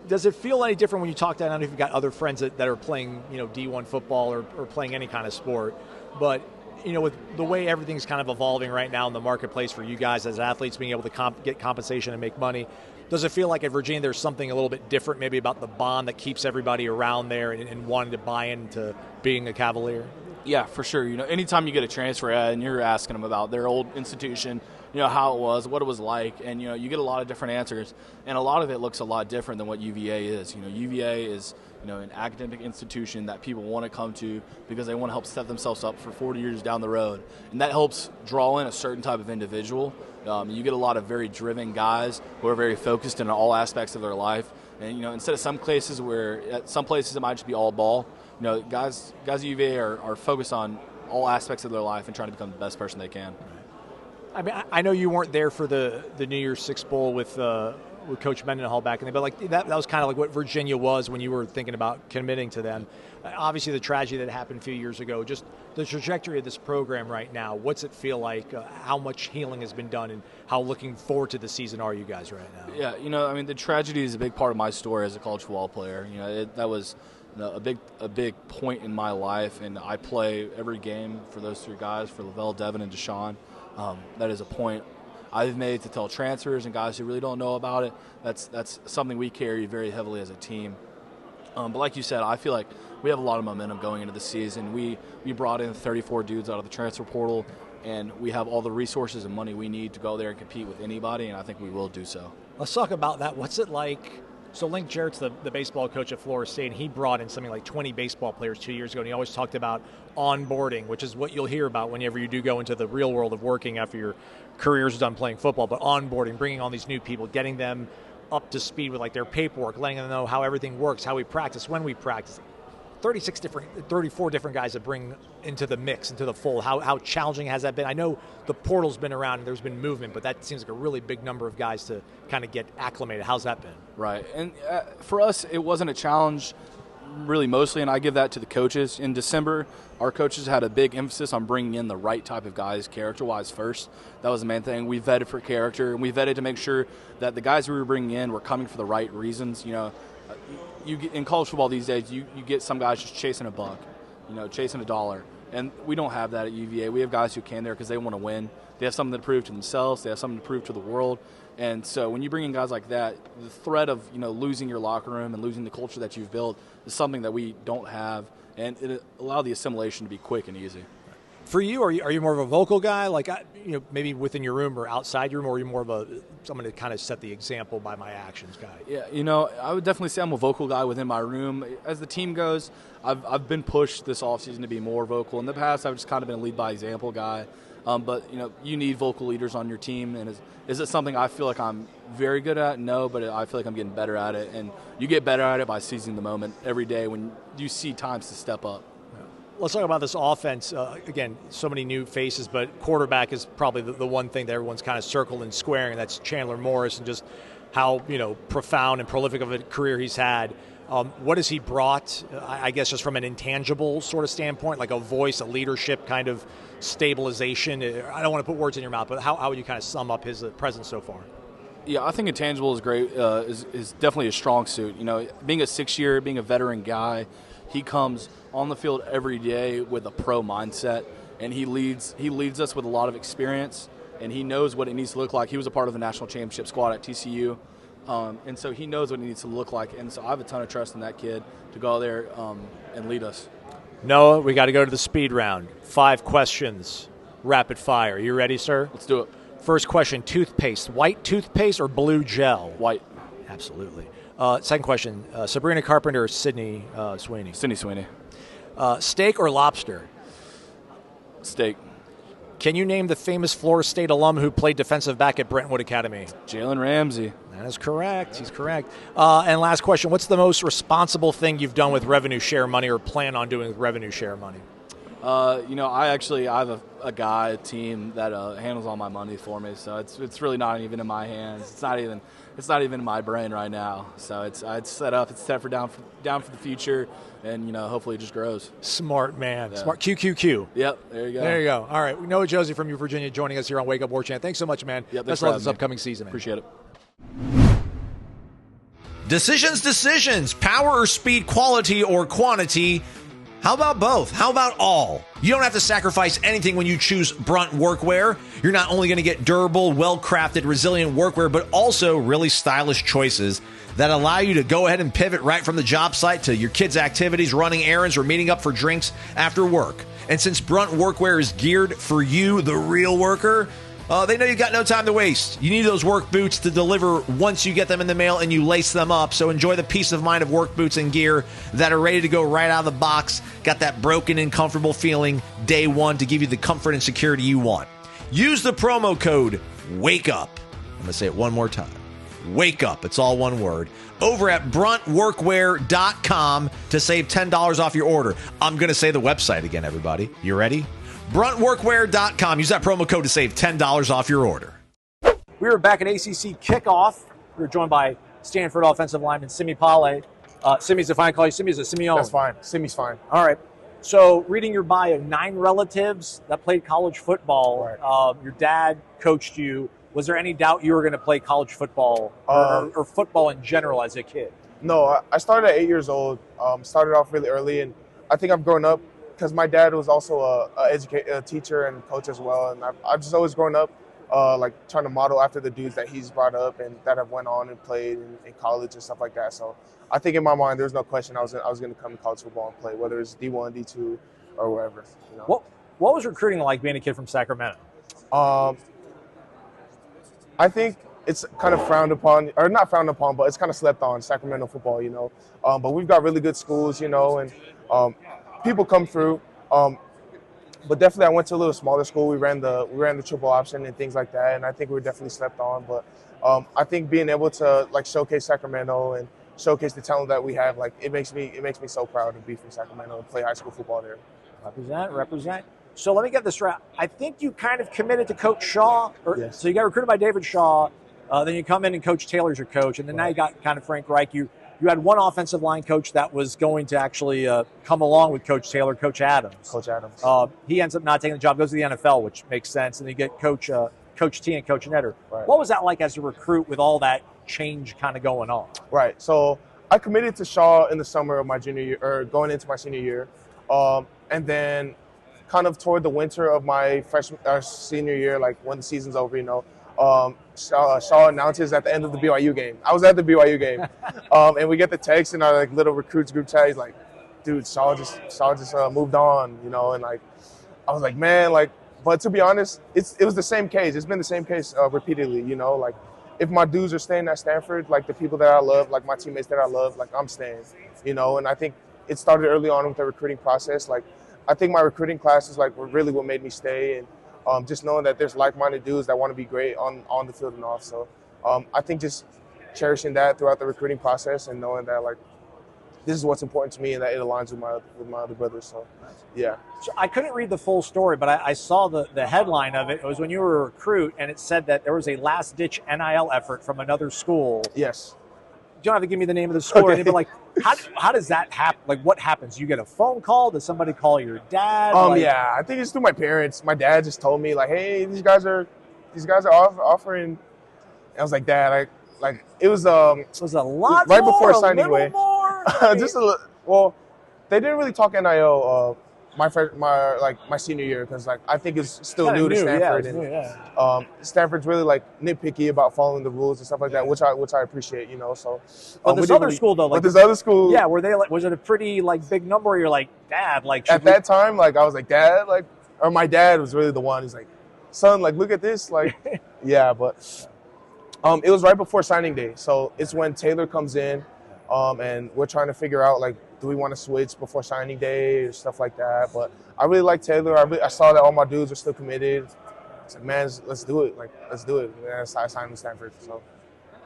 Does it feel any different when you talk to, I don't know if you've got other friends that are playing, D1 football or playing any kind of sport, but, with the way everything's kind of evolving right now in the marketplace for you guys as athletes being able to get compensation and make money, does it feel like at Virginia there's something a little bit different maybe about the bond that keeps everybody around there and wanting to buy into being a Cavalier? Yeah, for sure. Anytime you get a transfer and you're asking them about their old institution, how it was, what it was like, and, you get a lot of different answers, and a lot of it looks a lot different than what UVA is. UVA is, an academic institution that people want to come to because they want to help set themselves up for 40 years down the road, and that helps draw in a certain type of individual. You get a lot of very driven guys who are very focused in all aspects of their life, and, instead of some places where at some places it might just be all ball, guys at UVA are focused on all aspects of their life and trying to become the best person they can. I mean, I know you weren't there for the New Year's Six Bowl with Coach Mendenhall back in the day, but like that was kind of like what Virginia was when you were thinking about committing to them. Obviously, the tragedy that happened a few years ago, just the trajectory of this program right now, what's it feel like? How much healing has been done, and how looking forward to the season are you guys right now? Yeah, the tragedy is a big part of my story as a college football player. That was a big point in my life, and I play every game for those three guys, for Lavelle, Devin, and Deshaun. That is a point I've made to tell transfers and guys who really don't know about it. That's something we carry very heavily as a team. But like you said, I feel like we have a lot of momentum going into the season. We brought in 34 dudes out of the transfer portal, and we have all the resources and money we need to go there and compete with anybody, and I think we will do so. Let's talk about that. What's it like? So Link Jarrett's the baseball coach at Florida State, and he brought in something like 20 baseball players 2 years ago, and he always talked about onboarding, which is what you'll hear about whenever you do go into the real world of working after your career's done playing football, but onboarding, bringing on these new people, getting them up to speed with like their paperwork, letting them know how everything works, how we practice, when we practice. 34 different guys to bring into the mix, into the fold. How challenging has that been? I know the portal's been around and there's been movement, but that seems like a really big number of guys to kind of get acclimated. How's that been? Right. And for us, it wasn't a challenge really mostly, and I give that to the coaches. In December, our coaches had a big emphasis on bringing in the right type of guys character-wise first. That was the main thing. We vetted for character, and we vetted to make sure that the guys we were bringing in were coming for the right reasons. You get, in college football these days, you get some guys just chasing a buck, chasing a dollar. And we don't have that at UVA. We have guys who can there because they want to win. They have something to prove to themselves. They have something to prove to the world. And so when you bring in guys like that, the threat of losing your locker room and losing the culture that you've built is something that we don't have. And it allowed the assimilation to be quick and easy. For you, are you more of a vocal guy, like maybe within your room or outside your room, or are you more of someone to kind of set the example by my actions guy? Yeah, I would definitely say I'm a vocal guy within my room. As the team goes, I've been pushed this offseason to be more vocal. In the past, I've just kind of been a lead by example guy. But you need vocal leaders on your team, and is it something I feel like I'm very good at? No, but I feel like I'm getting better at it, and you get better at it by seizing the moment every day when you see times to step up. Let's talk about this offense. Again, so many new faces, but quarterback is probably the one thing that everyone's kind of circled and squaring, and that's Chandler Morris, and just how profound and prolific of a career he's had. What has he brought, I guess, just from an intangible sort of standpoint, like a voice, a leadership kind of stabilization? I don't want to put words in your mouth, but how would you kind of sum up his presence so far? Yeah, I think intangible is great, is definitely a strong suit. Being a 6-year, being a veteran guy, he comes on the field every day with a pro mindset, and he leads us with a lot of experience, and he knows what it needs to look like. He was a part of the national championship squad at TCU, and so he knows what it needs to look like. And so I have a ton of trust in that kid to go out there and lead us. Noah, we got to go to the speed round. 5 questions, rapid fire. You ready, sir? Let's do it. First question, toothpaste. White toothpaste or blue gel? White. Absolutely. Second question, Sabrina Carpenter or Sydney Sweeney? Sydney Sweeney. Steak or lobster? Steak. Can you name the famous Florida State alum who played defensive back at Brentwood Academy? Jalen Ramsey. That is correct. He's correct. And last question, what's the most responsible thing you've done with revenue share money or plan on doing with revenue share money? I have a guy, a team that handles all my money for me, so it's really not even in my hands. It's not even in my brain right now. So it's set up. It's set for down for the future, and hopefully it just grows. Smart man. Yeah. Smart. QQQ. Yep. There you go. There you go. All right. Noah Josey from Virginia joining us here on Wake Up Warchant. Thanks so much, man. Yep. Best of luck this upcoming season, man. Appreciate it. Decisions. Power or speed, quality or quantity. How about both? How about all? You don't have to sacrifice anything when you choose Brunt Workwear. You're not only going to get durable, well-crafted, resilient workwear, but also really stylish choices that allow you to go ahead and pivot right from the job site to your kids' activities, running errands, or meeting up for drinks after work. And since Brunt Workwear is geared for you, the real worker, they know you've got no time to waste. You need those work boots to deliver once you get them in the mail and you lace them up. So enjoy the peace of mind of work boots and gear that are ready to go right out of the box. Got that broken and comfortable feeling day one to give you the comfort and security you want. Use the promo code WAKEUP. I'm going to say it one more time. Wake up. It's all one word. Over at bruntworkwear.com to save $10 off your order. I'm going to say the website again, everybody. You ready? bruntworkwear.com. Use that promo code to save $10 off your order. We were back at ACC kickoff. We were joined by Stanford offensive lineman Simione Pale. Simi's if I call you Simi, is it Simione? That's fine. Simi's fine. All right. So reading your bio, 9 relatives that played college football. Right. Your dad coached you. Was there any doubt you were going to play college football or football in general as a kid? No, I started at 8 years old. Started off really early, and I think I've grown up because my dad was also a teacher and coach as well, and I've just always grown up like trying to model after the dudes that he's brought up and that have went on and played in college and stuff like that. So I think in my mind there's no question I was going to come to college football and play, whether it's D1, D2, or wherever. What was recruiting like being a kid from Sacramento? I think it's kind of frowned upon, or not frowned upon, but it's kind of slept on, Sacramento football, But we've got really good schools, and people come through. But definitely I went to a little smaller school. We ran the triple option and things like that, and I think we were definitely slept on. But I think being able to showcase Sacramento and showcase the talent that we have, it makes me so proud to be from Sacramento and play high school football there. Represent. So let me get this right. I think you kind of committed to Coach Shaw. Yes. So you got recruited by David Shaw. Then you come in and Coach Taylor's your coach. And then now you got kind of Frank Reich. You had one offensive line coach that was going to actually come along with Coach Taylor, Coach Adams. Coach Adams. He ends up not taking the job, goes to the NFL, which makes sense. And then you get Coach T and Coach Netter. Right. What was that like as a recruit with all that change kind of going on? Right. So I committed to Shaw in the summer of my junior year, or going into my senior year. And then kind of toward the winter of my senior year, when the season's over, Shaw announces at the end of the BYU game. I was at the BYU game, and we get the text in our little recruits group chat. He's like, "Dude, Shaw just moved on," and I was like, "Man, But to be honest, it was the same case. It's been the same case repeatedly. If my dudes are staying at Stanford, the people that I love, my teammates that I love, I'm staying. And I think it started early on with the recruiting process. I think my recruiting classes were really what made me stay, and just knowing that there's like-minded dudes that want to be great on the field and off. So I think just cherishing that throughout the recruiting process and knowing that this is what's important to me and that it aligns with my other brothers. So yeah. So I couldn't read the full story, but I saw the headline of it. It was when you were a recruit, and it said that there was a last-ditch NIL effort from another school. Yes. You don't have to give me the name of the school. Okay. But how does that happen? What happens? You get a phone call? Does somebody call your dad? Yeah, I think it's through my parents. My dad just told me hey, these guys are offering. And I was like, Dad, it was was a lot right more, before signing a little away. More? Just a little. Well, they didn't really talk NIL my senior year because I think it's still new to Stanford, and Stanford's really nitpicky about following the rules and stuff like that, which I appreciate, So, but this other school though, this other school, yeah, were they was it a pretty big number? Where you're like, Dad, at that time, I was like, Dad, or my dad was really the one. He's like, son, look at this, yeah, but it was right before signing day, so it's when Taylor comes in, and we're trying to figure out do we want to switch before signing day or stuff like that? But I really like Taylor. I saw that all my dudes are still committed. It's man, let's do it. Let's do it. And I signed with Stanford. So.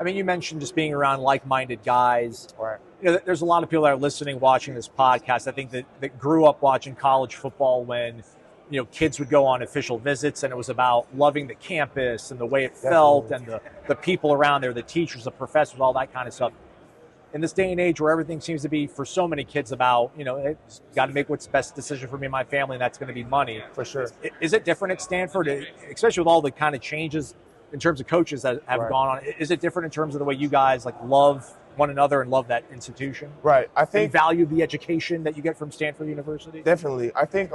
I mean, you mentioned just being around like-minded guys. Right. You know, there's a lot of people that are listening, watching this podcast, I think that grew up watching college football when, you know, kids would go on official visits and it was about loving the campus and the way it felt and the people around there, the teachers, the professors, all that kind of stuff. In this day and age where everything seems to be, for so many kids, about, you know, it's got to make what's the best decision for me and my family, and that's going to be money. For sure. Is it different at Stanford, especially with all the kind of changes in terms of coaches that have gone on? Is it different in terms of the way you guys like love one another and love that institution? Right. I think and value the education that you get from Stanford University? Definitely. I think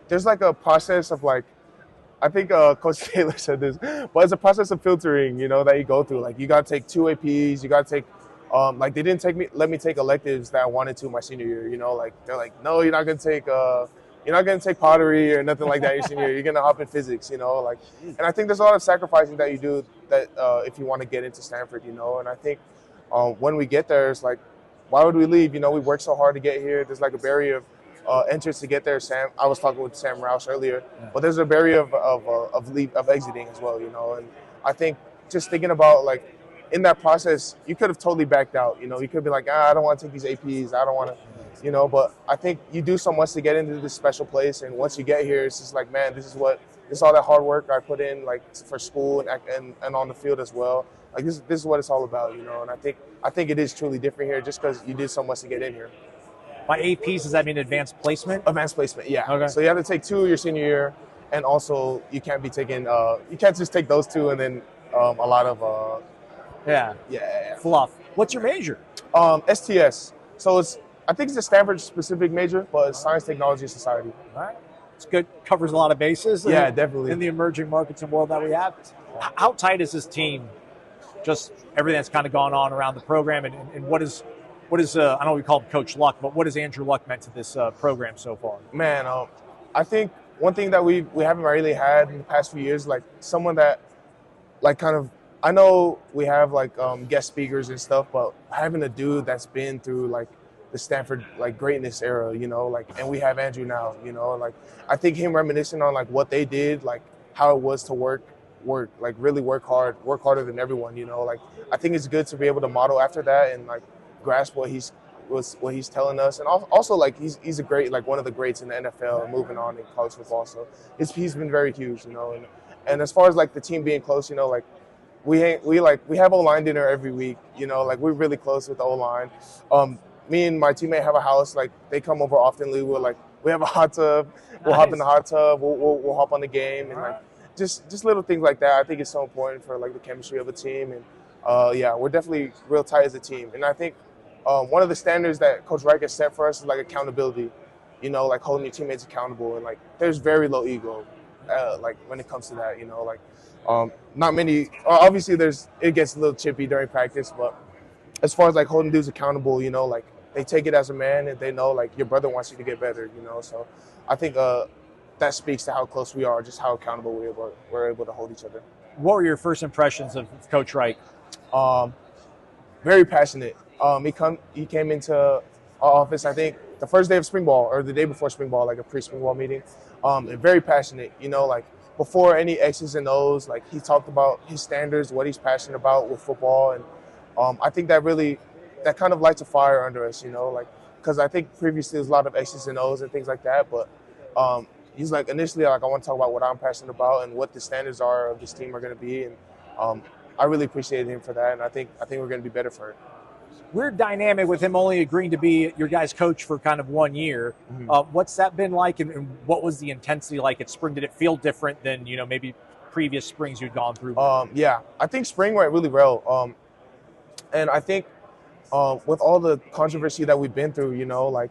there's like a process of like, I think Coach Taylor said this, but it's a process of filtering, you know, that you go through. Like you got to take 2 APs, you got to take, like they didn't let me take electives that I wanted to my senior year, you know, like they're like, no, you're not going to take pottery or nothing like that your senior year. You're going to hop in physics, you know, like, and I think there's a lot of sacrificing that you do that if you want to get into Stanford, you know, and I think when we get there, it's like, why would we leave? You know, we worked so hard to get here. There's like a barrier of entrance to get there. I was talking with Sam Roush earlier, but there's a barrier of exiting as well, you know, and I think just thinking about like, in that process, you could have totally backed out. You know, you could be like, I don't want to take these APs. I don't want to, you know, but I think you do so much to get into this special place. And once you get here, it's just like, man, this is all that hard work I put in, like for school and on the field as well. Like this is what it's all about, you know. And I think it is truly different here just because you did so much to get in here. By APs, does that mean advanced placement? Advanced placement, yeah. Okay. So you have to take 2 your senior year, and also you can't be taking, you can't just take those 2 and then a lot of, fluff. What's your major? STS. So I think it's a Stanford specific major, but it's Science, Technology, and Society. All right. It's good. Covers a lot of bases. Yeah, definitely. In the emerging markets and world that we have. How tight is this team? Just everything that's kind of gone on around the program, and what is I don't know what we call him Coach Luck, but what has Andrew Luck meant to this program so far? Man, I think one thing that we haven't really had in the past few years, like someone that like kind of, I know we have like guest speakers and stuff, but having a dude that's been through like the Stanford like greatness era, you know, like, and we have Andrew now, you know, like I think him reminiscing on like what they did, like how it was to work, like really work harder than everyone, you know, like I think it's good to be able to model after that and like grasp what he's telling us, and also like he's a great, like one of the greats in the NFL, moving on in college football. So he's been very huge, you know, and as far as like the team being close, you know, like we have O-line dinner every week, you know, like we're really close with the O-line. Me and my teammate have a house, like they come over oftenly. We have a hot tub. We'll hop in the hot tub. We'll hop on the game, and like just little things like that. I think it's so important for like the chemistry of a team, and we're definitely real tight as a team. And I think one of the standards that Coach Reich has set for us is like accountability, you know, like holding your teammates accountable, and like there's very low ego, like when it comes to that, you know, like not many. Obviously, it gets a little chippy during practice, but as far as like holding dudes accountable, you know, like they take it as a man and they know like your brother wants you to get better, you know. So I think that speaks to how close we are, just how accountable we're able to hold each other. What were your first impressions of Coach Reich? Very passionate. He came into our office, I think, the first day of spring ball or the day before spring ball, like a pre-spring ball meeting. And very passionate, you know, like before any X's and O's, like he talked about his standards, what he's passionate about with football. And I think that kind of lights a fire under us, you know, like, because I think previously there's a lot of X's and O's and things like that. But he's like, initially, like, I want to talk about what I'm passionate about and what the standards are of this team are going to be. And I really appreciated him for that. And I think we're going to be better for it. Weird dynamic with him only agreeing to be your guys' coach for kind of 1 year. Mm-hmm. What's that been like, and what was the intensity like at spring? Did it feel different than, you know, maybe previous springs you'd gone through? Yeah, I think spring went really well. And I think with all the controversy that we've been through, you know, like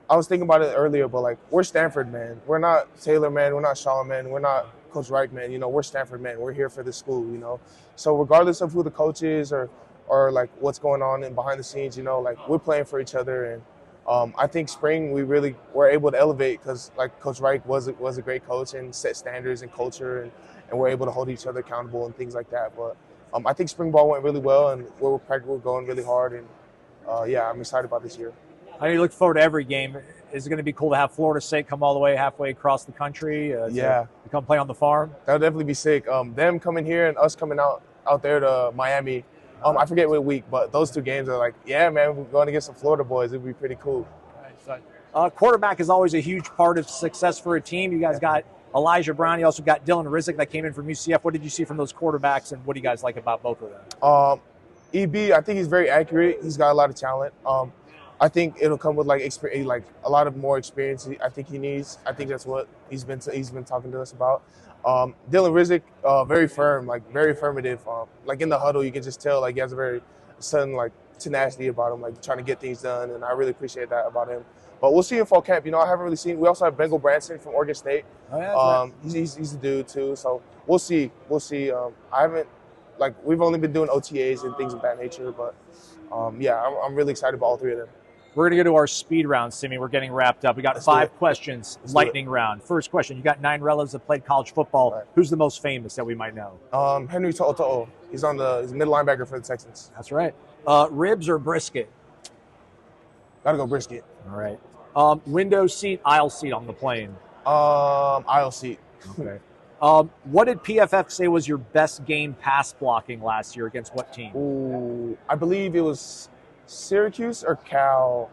I was thinking about it earlier, but like we're Stanford, man. We're not Taylor, man. We're not Shaw, man. We're not Coach Reich, man. You know, we're Stanford, man. We're here for the school, you know. So regardless of who the coach is or like what's going on in behind the scenes, you know, like we're playing for each other. And I think spring we really were able to elevate because like Coach Reich was a great coach and set standards and culture, and we're able to hold each other accountable and things like that. But I think spring ball went really well, and we're going really hard. And I'm excited about this year. I know you look forward to every game. Is it going to be cool to have Florida State come all the way halfway across the country to come play on the farm? That would definitely be sick. Them coming here and us coming out there to Miami I forget what week, but those 2 games are like, yeah, man, we're going against some Florida boys. It'd be pretty cool. Quarterback is always a huge part of success for a team. You guys got Elijah Brown. You also got Dylan Rizek that came in from UCF. What did you see from those quarterbacks, and what do you guys like about both of them? EB, I think he's very accurate. He's got a lot of talent. I think it'll come with like a lot of more experience. I think he needs. I think that's what he's been talking to us about. Dylan Rizek, very firm, like very affirmative. Like in the huddle, you can just tell like he has a very sudden like tenacity about him, like trying to get things done, and I really appreciate that about him. But we'll see in fall camp. I haven't really seen. We also have Bengal Branson from Oregon State. Oh, yeah, he's a dude too. So we'll see. I haven't we've only been doing OTAs and things of that nature. But I'm really excited about all 3 of them. We're going to go to our speed round, Simi. We're getting wrapped up. We got 5 questions, lightning round. First question: you got 9 relatives that played college football. Right. Who's the most famous that we might know? Henry To'o. He's middle linebacker for the Texans. That's right. Ribs or brisket? Gotta go brisket. All right. Window seat, aisle seat on the plane? Aisle seat. Okay. What did PFF say was your best game pass blocking last year against what team? Ooh, I believe it was Syracuse or Cal.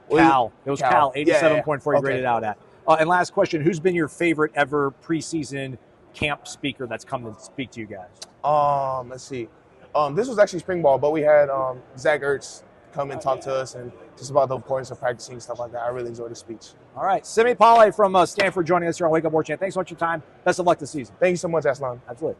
Cal. It was Cal. 87.4 you graded out at. And last question, who's been your favorite ever preseason camp speaker that's come to speak to you guys? Let's see. This was actually spring ball, but we had Zach Ertz come and talk to us and just about the importance of practicing and stuff like that. I really enjoyed the speech. All right. Simione Pale from Stanford joining us here on Wake Up Warchant. Thanks so much for your time. Best of luck this season. Thank you so much, Aslan. Absolutely.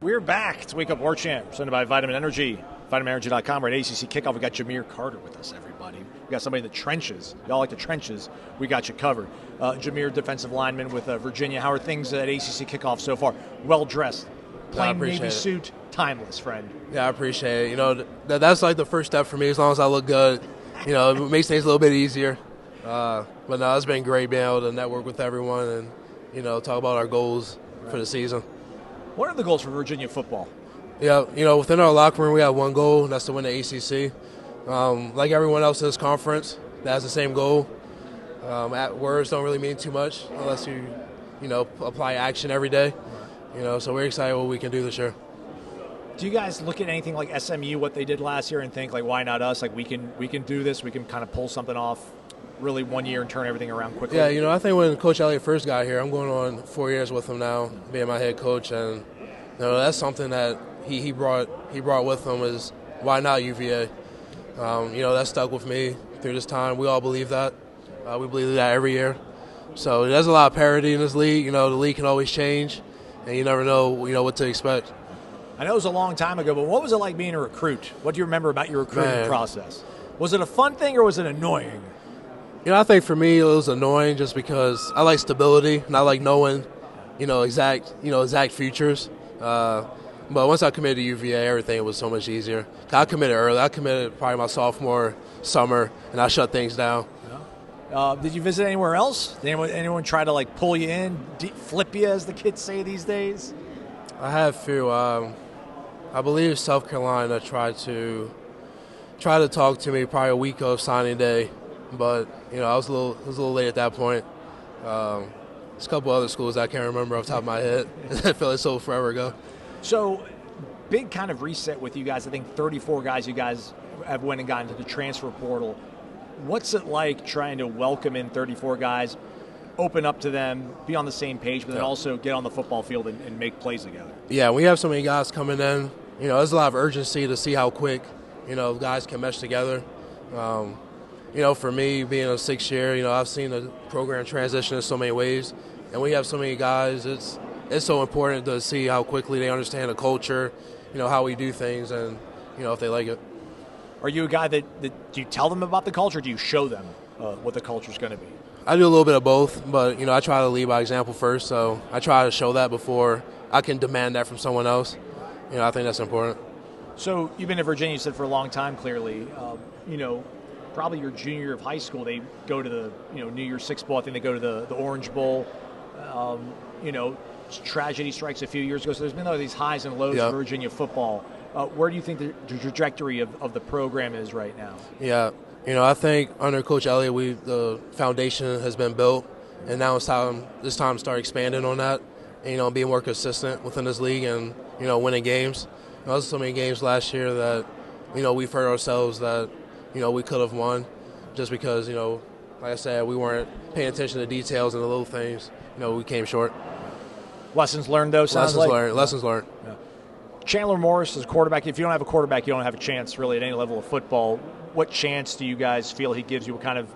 We're back. It's Wake Up Warchant, presented by Vitamin Energy. VitaminEnergy.com. We're at ACC Kickoff. We got Jahmeer Carter with us, everybody. We got somebody in the trenches. Y'all like the trenches. We got you covered. Jahmeer, defensive lineman with Virginia. How are things at ACC Kickoff so far? Well-dressed. Plain Navy suit, timeless, friend. Yeah, I appreciate it. That's like the first step for me. As long as I look good, it makes things a little bit easier. But no, it's been great being able to network with everyone and, talk about our goals for the season. What are the goals for Virginia football? Yeah, within our locker room, we have one goal, and that's to win the ACC. Like everyone else in this conference, that has the same goal. Words don't really mean too much unless you apply action every day. So we're excited what we can do this year. Do you guys look at anything like SMU, what they did last year, and think, like, why not us? Like, we can do this. We can kind of pull something off really 1 year and turn everything around quickly. Yeah, I think when Coach Elliott first got here, I'm going on 4 years with him now, being my head coach, and that's something that he brought with him is why not UVA? That stuck with me through this time. We all believe that. We believe that every year. So there's a lot of parity in this league. The league can always change, and you never know what to expect. I know it was a long time ago, but what was it like being a recruit? What do you remember about your recruiting process? Was it a fun thing or was it annoying? I think for me it was annoying just because I like stability and I like knowing, exact futures. But once I committed to UVA, everything was so much easier. I committed early. I committed probably my sophomore summer, and I shut things down. Did you visit anywhere else? Did anyone try to pull you in, flip you, as the kids say these days? I had a few. I believe South Carolina tried to talk to me probably a week of signing day, but I was a little late at that point. There's a couple other schools I can't remember off the top of my head. I feel like so forever ago. So, big kind of reset with you guys. I think 34 guys you guys have went and gotten to the transfer portal. What's it like trying to welcome in 34 guys, open up to them, be on the same page, but then also get on the football field and make plays together? Yeah, we have so many guys coming in. There's a lot of urgency to see how quick, guys can mesh together. For me, being a 6th year, I've seen the program transition in so many ways. And we have so many guys, it's so important to see how quickly they understand the culture, how we do things, and, if they like it. Are you a guy that do you tell them about the culture, or do you show them what the culture is going to be? I do a little bit of both, but, I try to lead by example first, so I try to show that before I can demand that from someone else. I think that's important. So you've been at Virginia, you said, for a long time, clearly. Probably your junior year of high school, they go to the, New Year's Six Bowl. I think they go to the Orange Bowl. Tragedy strikes a few years ago. So there's been all these highs and lows of Virginia football. Where do you think the trajectory of the program is right now? Yeah, I think under Coach Elliott, the foundation has been built, and now it's time to start expanding on that, and, being more consistent within this league and, winning games. There's so many games last year that, we've hurt ourselves that, we could have won just because, like I said, we weren't paying attention to details and the little things. We came short. Lessons learned, though, sounds Lessons learned. Yeah. Chandler Morris is a quarterback. If you don't have a quarterback, you don't have a chance really at any level of football. What chance do you guys feel he gives you? What kind of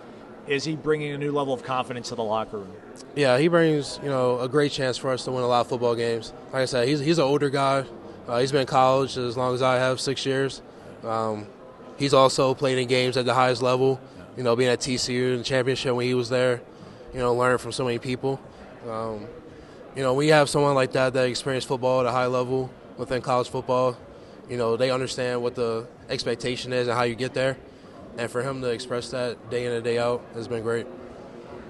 is he bringing a new level of confidence to the locker room? Yeah, he brings a great chance for us to win a lot of football games. Like I said, he's an older guy. He's been in college as long as I have, 6 years. He's also played in games at the highest level. Being at TCU in the championship when he was there. Learning from so many people. We have someone like that experienced football at a high level within college football. They understand what the expectation is and how you get there. And for him to express that day in and day out has been great.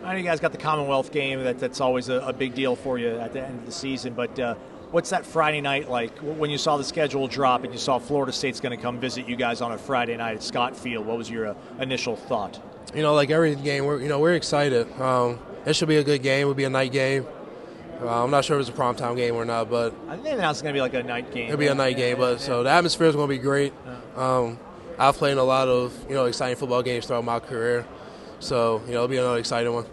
I know you guys got the Commonwealth game. That's always a big deal for you at the end of the season. But what's that Friday night like when you saw the schedule drop and you saw Florida State's going to come visit you guys on a Friday night at Scott Field? What was your initial thought? Like every game, we're excited. It should be a good game. It would be a night game. I'm not sure if it's a primetime game or not, but I think it's going to be like a night game. It'll be a night game, but so the atmosphere is going to be great. I've played in a lot of exciting football games throughout my career, so it'll be another exciting one.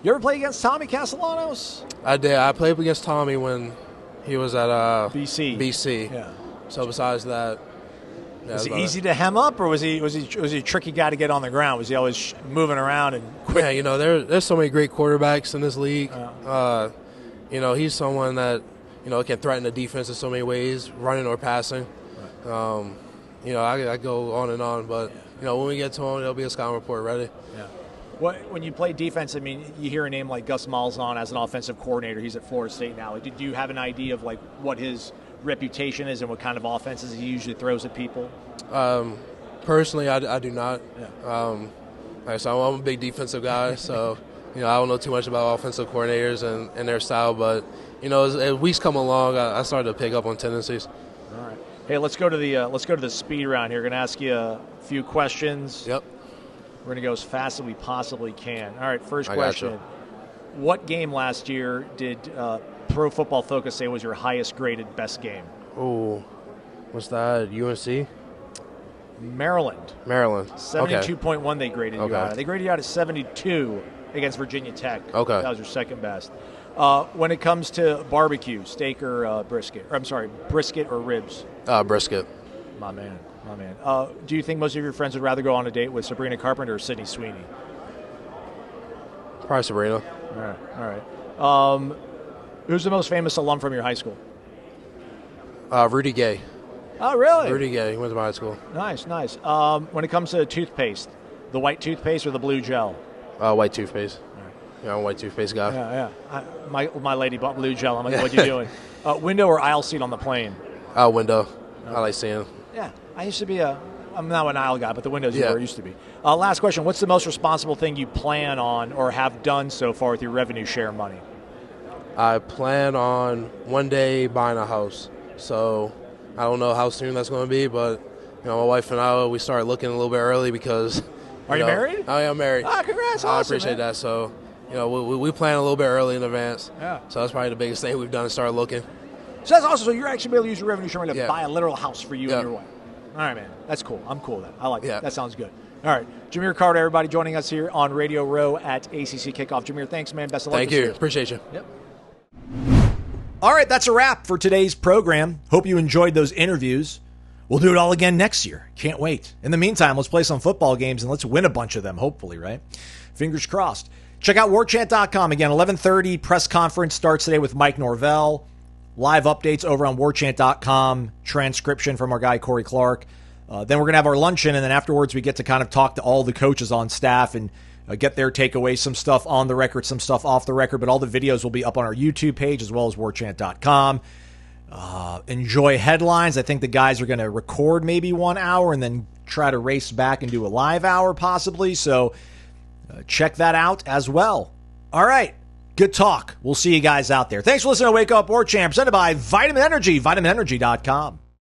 You ever play against Tommy Castellanos? I did. I played against Tommy when he was at BC. Yeah. So besides that, was he easy to hem up, or was he a tricky guy to get on the ground? Was he always moving around and quick? Yeah, there's so many great quarterbacks in this league. He's someone that can threaten the defense in so many ways, running or passing. Right. I go on and on, but when we get to him, there'll be a scouting report ready. Yeah. When you play defense, I mean, you hear a name like Gus Malzahn as an offensive coordinator. He's at Florida State now. Did you have an idea of what his reputation is and what kind of offenses he usually throws at people? Personally, I do not. Yeah. So I'm a big defensive guy, so I don't know too much about offensive coordinators and their style, but as weeks come along, I started to pick up on tendencies. All right. Hey, let's go to the speed round here. We're gonna ask you a few questions. Yep. We're gonna go as fast as we possibly can. All right. First question: what game last year did Pro Football Focus say was your highest graded best game? Oh, what's that? UNC? Maryland. 72.1 they graded you out. They graded you out at 72 against Virginia Tech. Okay. That was your second best. When it comes to barbecue, steak or brisket? Or, I'm sorry, brisket or ribs? Brisket. My man. Do you think most of your friends would rather go on a date with Sabrina Carpenter or Sydney Sweeney? Probably Sabrina. All right. Who's the most famous alum from your high school? Rudy Gay. Oh, really? Rudy Gay. He went to my high school. Nice. When it comes to toothpaste, the white toothpaste or the blue gel? White toothpaste. I'm a white toothpaste guy. Yeah. My lady bought blue gel. I'm like, what are you doing? Window or aisle seat on the plane? Window. I like seeing them. Yeah. I used to be I'm not an aisle guy, but the windows where I used to be. Last question. What's the most responsible thing you plan on or have done so far with your revenue share money? I plan on one day buying a house. So I don't know how soon that's going to be, but my wife and I, we started looking a little bit early because. Are you married? I am married. Congrats! I appreciate that. So we plan a little bit early in advance. Yeah. So that's probably the biggest thing we've done is start looking. So that's awesome. So you're actually able to use your revenue share money to buy a literal house for you and your wife. All right, man. That's cool. I'm cool with that. I like that. That sounds good. All right. Jahmeer Carter, everybody joining us here on Radio Row at ACC Kickoff. Jahmeer, thanks, man. Best of luck. Thank you. Appreciate you. Yep. All right, that's a wrap for today's program. Hope you enjoyed those interviews. We'll do it all again next year. Can't wait. In the meantime, let's play some football games and let's win a bunch of them, hopefully, right? Fingers crossed. Check out warchant.com. Again, 11:30 press conference starts today with Mike Norvell. Live updates over on warchant.com. Transcription from our guy, Corey Clark. Then we're going to have our luncheon, and then afterwards we get to kind of talk to all the coaches on staff and get their takeaways, some stuff on the record, some stuff off the record, but all the videos will be up on our YouTube page as well as warchant.com. Enjoy headlines. I think the guys are going to record maybe 1 hour and then try to race back and do a live hour possibly, so check that out as well. All right, good talk. We'll see you guys out there. Thanks for listening to Wake Up Warchant, presented by Vitamin Energy, vitaminenergy.com.